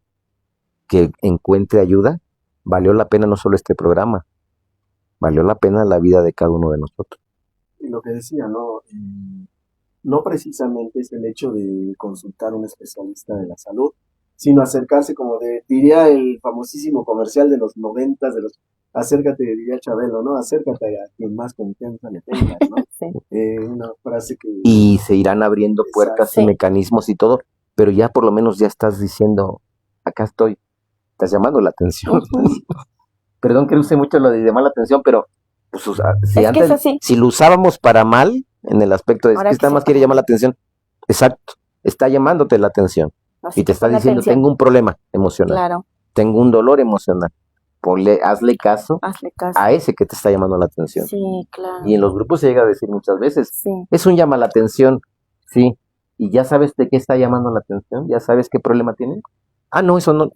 encuentre ayuda, valió la pena no solo este programa, valió la pena la vida de cada uno de nosotros. Y lo que decía, ¿no? No precisamente es el hecho de consultar a un especialista de la salud, sino acercarse, como diría el famosísimo comercial de los 90, acércate, diría Chabelo, ¿no? Acércate a quien más confianza le tengas, ¿no? Una frase que... Y se irán abriendo puertas y mecanismos y todo, pero ya por lo menos ya estás diciendo, acá estoy, estás llamando la atención. Perdón que use mucho lo de llamar la atención, pero pues, si lo usábamos para mal, en el aspecto de que nada más quiere llamar la atención, exacto, está llamándote la atención y te está diciendo, tengo un problema emocional, tengo un dolor emocional, hazle caso a ese que te está llamando la atención. Y en los grupos se llega a decir muchas veces, es un llama la atención, y ya sabes de qué está llamando la atención, ya sabes qué problema tiene. No, eso no.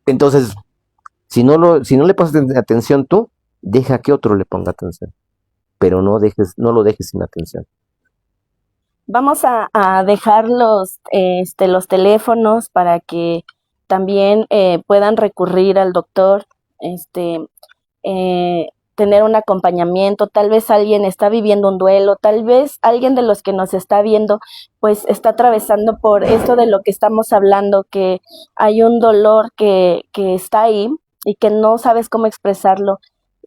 Entonces, si no le pasas atención tú, deja que otro le ponga atención, pero no lo dejes sin atención. Vamos a dejar los teléfonos para que también puedan recurrir al doctor, tener un acompañamiento. Tal vez alguien está viviendo un duelo, tal vez alguien de los que nos está viendo pues está atravesando por esto de lo que estamos hablando, que hay un dolor que está ahí y que no sabes cómo expresarlo,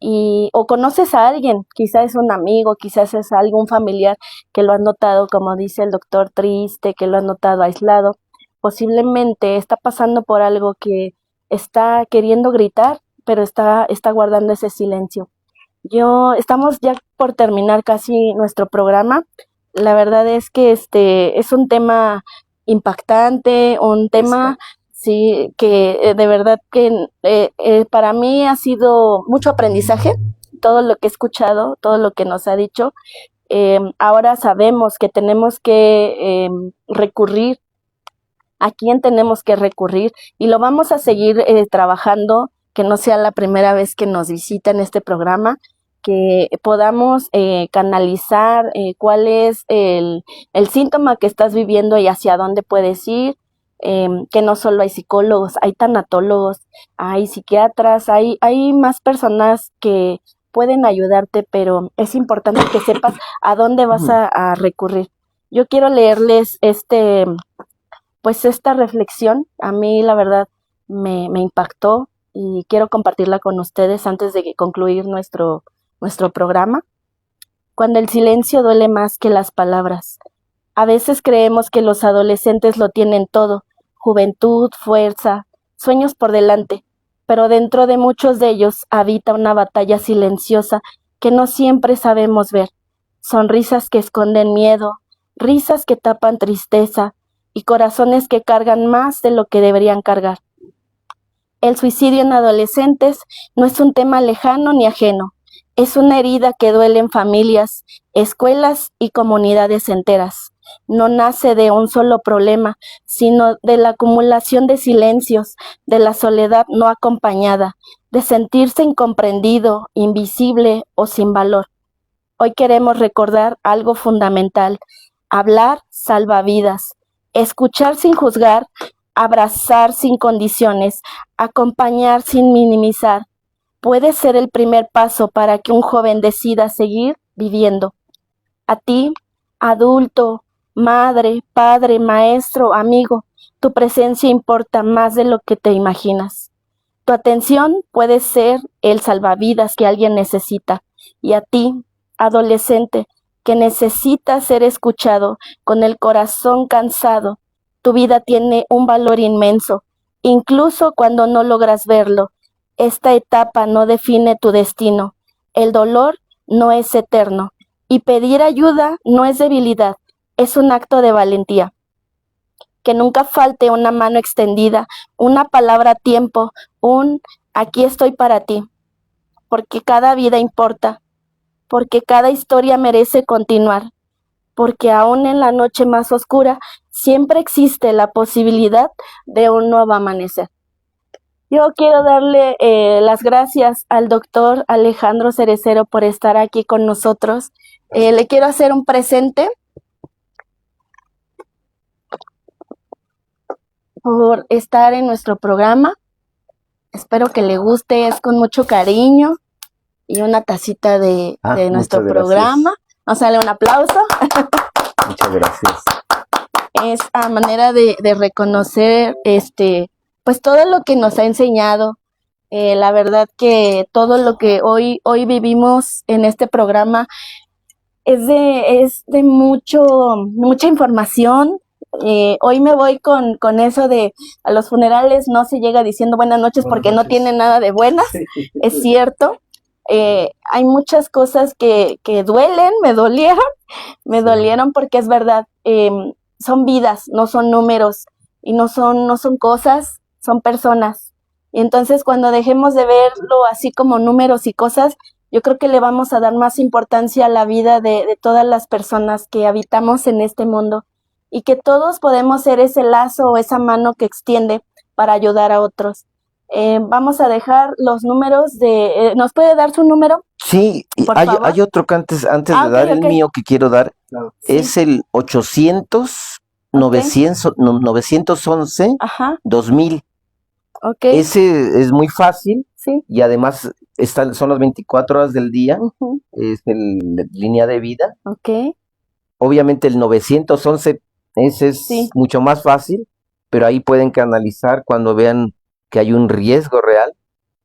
o conoces a alguien, quizás es un amigo, quizás es algún familiar que lo has notado, como dice el doctor, triste, que lo has notado aislado, posiblemente está pasando por algo que está queriendo gritar, pero está guardando ese silencio. Estamos ya por terminar casi nuestro programa. La verdad es que es un tema impactante, un tema que de verdad que para mí ha sido mucho aprendizaje, todo lo que he escuchado, todo lo que nos ha dicho. Ahora sabemos que tenemos que recurrir, a quién tenemos que recurrir, y lo vamos a seguir trabajando, que no sea la primera vez que nos visita en este programa, que podamos canalizar cuál es el síntoma que estás viviendo y hacia dónde puedes ir, que no solo hay psicólogos, hay tanatólogos, hay psiquiatras, hay más personas que pueden ayudarte, pero es importante que sepas a dónde vas a recurrir. Yo quiero leerles esta reflexión. A mí la verdad me impactó y quiero compartirla con ustedes antes de concluir nuestro programa. Cuando el silencio duele más que las palabras. A veces creemos que los adolescentes lo tienen todo, juventud, fuerza, sueños por delante, pero dentro de muchos de ellos habita una batalla silenciosa que no siempre sabemos ver. Sonrisas que esconden miedo, risas que tapan tristeza y corazones que cargan más de lo que deberían cargar. El suicidio en adolescentes no es un tema lejano ni ajeno, es una herida que duele en familias, escuelas y comunidades enteras. No nace de un solo problema, sino de la acumulación de silencios, de la soledad no acompañada, de sentirse incomprendido, invisible o sin valor. Hoy queremos recordar algo fundamental: hablar salva vidas, escuchar sin juzgar, abrazar sin condiciones, acompañar sin minimizar. Puede ser el primer paso para que un joven decida seguir viviendo. A ti, adulto, madre, padre, maestro, amigo, tu presencia importa más de lo que te imaginas. Tu atención puede ser el salvavidas que alguien necesita. Y a ti, adolescente, que necesita ser escuchado con el corazón cansado, tu vida tiene un valor inmenso, incluso cuando no logras verlo. Esta etapa no define tu destino. El dolor no es eterno y pedir ayuda no es debilidad, es un acto de valentía. Que nunca falte una mano extendida, una palabra a tiempo, un aquí estoy para ti, porque cada vida importa, porque cada historia merece continuar, porque aún en la noche más oscura siempre existe la posibilidad de un nuevo amanecer. Yo quiero darle las gracias al doctor Alejandro Cerecero por estar aquí con nosotros. Le quiero hacer un presente por estar en nuestro programa. Espero que le guste, es con mucho cariño y una tacita de nuestro programa. Vamos a darle un aplauso. Muchas gracias. Es a manera de reconocer pues todo lo que nos ha enseñado. La verdad que todo lo que hoy vivimos en este programa es de mucha información. Hoy me voy con eso de a los funerales no se llega diciendo buenas noches porque no tiene nada de buenas. Es cierto. Hay muchas cosas que duelen, me dolieron porque es verdad, son vidas, no son números y no son cosas, son personas. Y entonces cuando dejemos de verlo así como números y cosas, yo creo que le vamos a dar más importancia a la vida de todas las personas que habitamos en este mundo y que todos podemos ser ese lazo o esa mano que extiende para ayudar a otros. Vamos a dejar los números ¿nos puede dar su número? Sí, hay otro que antes de dar el mío que quiero dar, es el 800-911-2000. Ese es muy fácil y además son las 24 horas del día, es línea de vida. Obviamente el 911, ese es mucho más fácil, pero ahí pueden canalizar cuando vean que hay un riesgo real.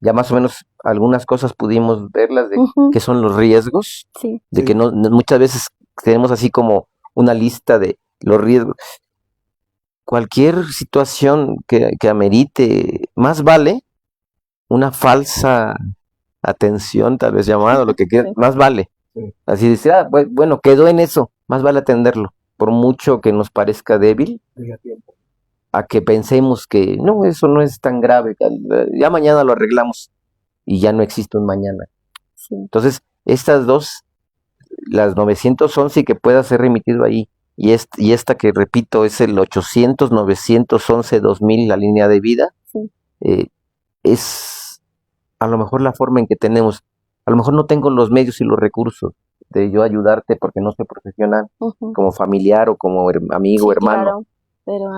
Ya más o menos algunas cosas pudimos verlas de qué son los riesgos, de que no muchas veces tenemos así como una lista de los riesgos. Cualquier situación que amerite, más vale una falsa atención, tal vez llamado, lo que quieras, más vale. Así decir, bueno, quedó en eso, más vale atenderlo, por mucho que nos parezca débil, a que pensemos que no, eso no es tan grave, ya mañana lo arreglamos y ya no existe un mañana. Entonces, estas dos, las 911 que pueda ser remitido ahí, y esta que repito es el 800-911-2000, la línea de vida, es a lo mejor la forma en que tenemos. A lo mejor no tengo los medios y los recursos de yo ayudarte porque no soy profesional, como familiar o como amigo, hermano,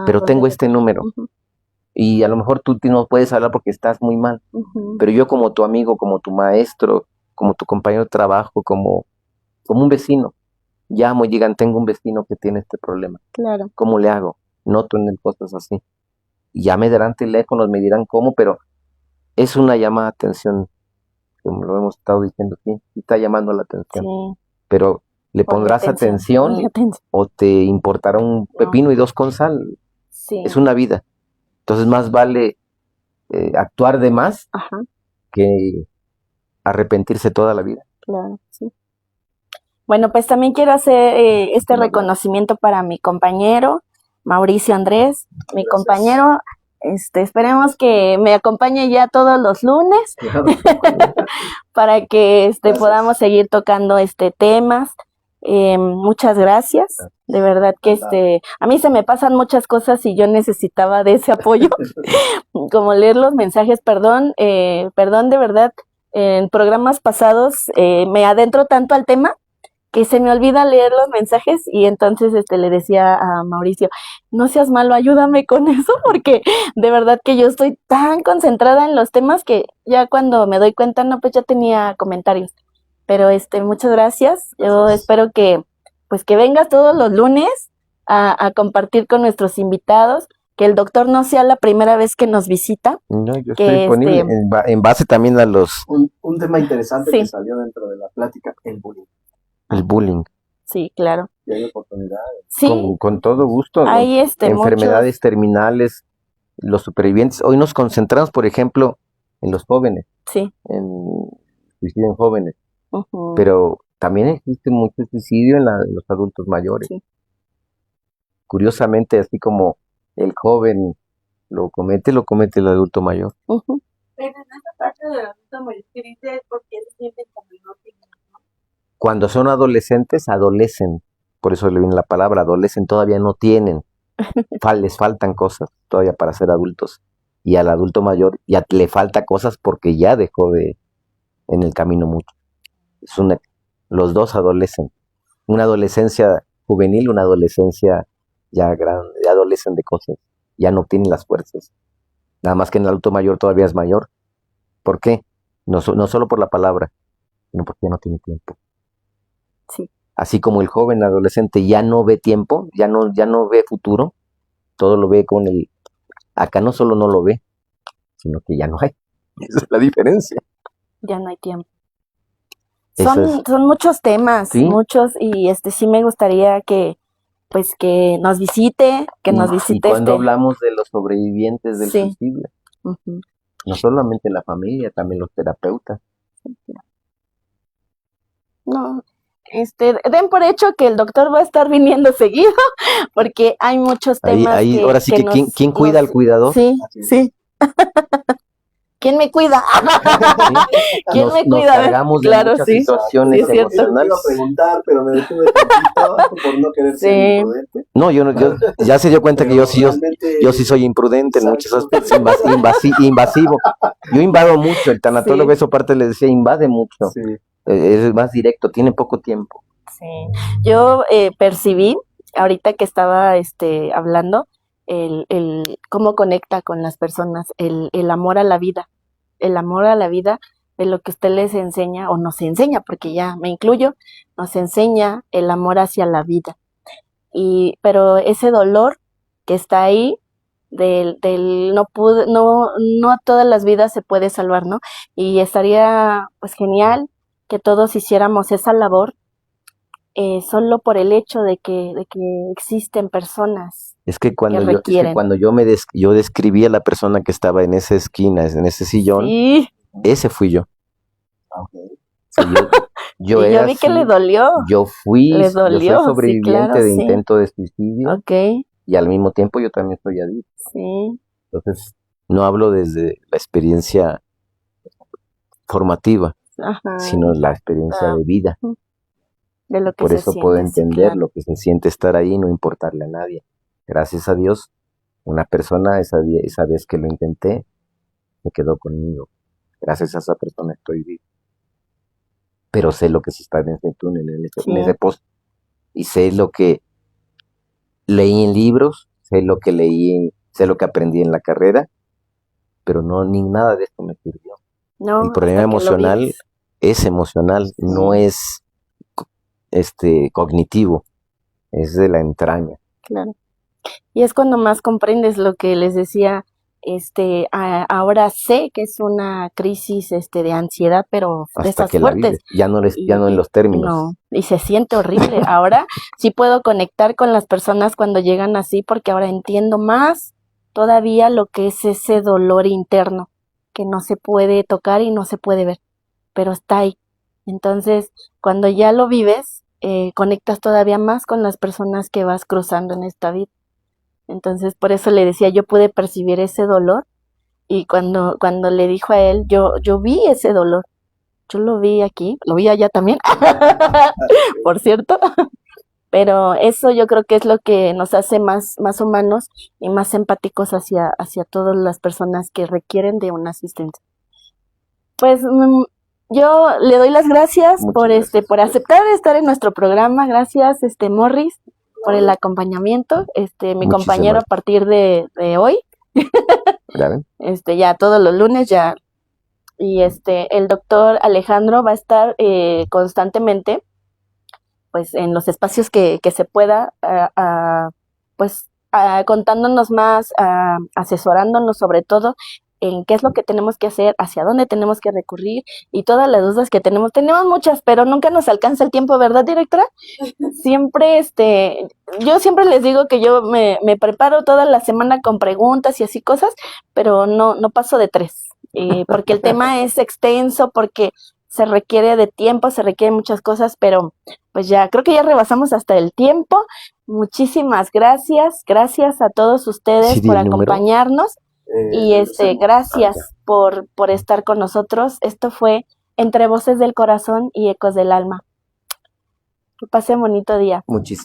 pero tengo este número. Y a lo mejor tú no puedes hablar porque estás muy mal, pero yo como tu amigo, como tu maestro, como tu compañero de trabajo, como un vecino, llamo y digan, tengo un vecino que tiene este problema. ¿Cómo le hago? Noto en él cosas así. Y ya me darán teléfonos, me dirán cómo, pero es una llamada de atención, como lo hemos estado diciendo aquí, está llamando la atención. Pero ¿le pondrás atención o te importará un pepino y dos con sal? Es una vida. Entonces más vale actuar de más que arrepentirse toda la vida. Claro, sí. Bueno, pues también quiero hacer este reconocimiento para mi compañero, Mauricio Andrés, mi compañero. Esperemos que me acompañe ya todos los lunes para que podamos seguir tocando temas. Muchas gracias. De verdad que a mí se me pasan muchas cosas y yo necesitaba de ese apoyo, como leer los mensajes. Perdón de verdad, en programas pasados me adentro tanto al tema que se me olvida leer los mensajes y entonces le decía a Mauricio, no seas malo, ayúdame con eso, porque de verdad que yo estoy tan concentrada en los temas que ya cuando me doy cuenta, no, pues ya tenía comentarios. Pero muchas gracias. Yo espero que vengas todos los lunes a compartir con nuestros invitados, que el doctor no sea la primera vez que nos visita. No, yo estoy disponible en base también a los... Un tema interesante que salió dentro de la plática, el bullying. El bullying. Sí, claro. Y hay oportunidades. Sí. Con todo gusto. Hay enfermedades terminales, los supervivientes. Hoy nos concentramos, por ejemplo, en los jóvenes. Sí. En suicidio en jóvenes. Pero también existe mucho suicidio en los adultos mayores. Sí. Curiosamente, así como el joven lo comete el adulto mayor. Pero en esta parte del adulto mayor, ¿qué dice? Porque se sienten como inútiles. Cuando son adolescentes, adolecen. Por eso le viene la palabra, adolecen, todavía no tienen. Les faltan cosas todavía para ser adultos. Y al adulto mayor ya le falta cosas porque ya dejó en el camino mucho. Los dos adolecen. Una adolescencia juvenil, una adolescencia ya grande, ya adolecen de cosas. Ya no tienen las fuerzas. Nada más que en el adulto mayor todavía es mayor. ¿Por qué? No solo por la palabra, sino porque ya no tiene tiempo. Sí. Así como el joven adolescente ya no ve tiempo, ya no ve futuro, todo lo ve con acá no solo no lo ve, sino que ya no hay. Esa es la diferencia. Ya no hay tiempo. Son muchos temas, ¿sí? Muchos, y sí me gustaría que nos visite, Y cuando hablamos de los sobrevivientes del suicidio, no solamente la familia, también los terapeutas. No, den por hecho que el doctor va a estar viniendo seguido, porque hay muchos temas. Ahora sí que ¿quién cuida al cuidador? Sí, sí. ¿Quién me cuida? ¿Quién me cuida? Nos cargamos de muchas situaciones emocionales. Iba a preguntar, pero me detuve tantito por no querer ser imprudente. No, yo ya se dio cuenta que yo sí soy imprudente en muchos aspectos, invasivo. Yo invado mucho, el tanatólogo eso parte le decía, invade mucho. Sí. Es más directo, tiene poco tiempo. Sí. Yo percibí, ahorita que estaba hablando, el cómo conecta con las personas, el amor a la vida, de lo que usted les enseña, o nos enseña, porque ya me incluyo, nos enseña el amor hacia la vida. Pero ese dolor que está ahí, del no a todas las vidas se puede salvar, ¿no? Y estaría pues genial que todos hiciéramos esa labor, solo por el hecho de que existen personas. Es que cuando yo describí a la persona que estaba en esa esquina, en ese sillón, ese fui yo. Okay. Sí, yo y yo vi que le dolió. Yo soy sobreviviente de intento de suicidio. Okay. Y al mismo tiempo yo también soy adicto. Sí. Entonces, no hablo desde la experiencia formativa, sino la experiencia de vida. De lo que Por eso puedo entender lo que se siente estar ahí y no importarle a nadie. Gracias a Dios, una persona esa vez que lo intenté, me quedó conmigo. Gracias a esa persona estoy vivo. Pero sé lo que se está en ese túnel, en ese pozo. Y sé lo que leí en libros, sé lo que aprendí en la carrera, pero nada de esto me sirvió. No, el problema emocional es emocional, no es cognitivo, es de la entraña. Claro. Y es cuando más comprendes lo que les decía, ahora sé que es una crisis de ansiedad, pero de hasta esas que fuertes. La vives. Ya no en los términos. No, y se siente horrible. Ahora sí puedo conectar con las personas cuando llegan así, porque ahora entiendo más todavía lo que es ese dolor interno que no se puede tocar y no se puede ver, pero está ahí. Entonces, cuando ya lo vives, conectas todavía más con las personas que vas cruzando en esta vida. Entonces, por eso le decía, yo pude percibir ese dolor, y cuando le dijo a él, yo vi ese dolor. Yo lo vi aquí, lo vi allá también, por cierto. Pero eso yo creo que es lo que nos hace más humanos y más empáticos hacia todas las personas que requieren de una asistencia. Pues yo le doy las gracias por aceptar estar en nuestro programa. Gracias, Morris, por el acompañamiento. Mi compañero a partir de hoy. Ya todos los lunes ya. Y el doctor Alejandro va a estar constantemente, pues, en los espacios que se pueda, contándonos más, asesorándonos sobre todo en qué es lo que tenemos que hacer, hacia dónde tenemos que recurrir, y todas las dudas que tenemos. Tenemos muchas, pero nunca nos alcanza el tiempo, ¿verdad, directora? Siempre, yo siempre les digo que yo me preparo toda la semana con preguntas y así cosas, pero no paso de 3, porque el tema es extenso, porque se requiere de tiempo, se requieren muchas cosas, pero pues ya, creo que ya rebasamos hasta el tiempo. Muchísimas gracias a todos ustedes por acompañarnos, y gracias por estar con nosotros. Esto fue Entre Voces del Corazón y Ecos del Alma. Que pasen bonito día. Muchísimas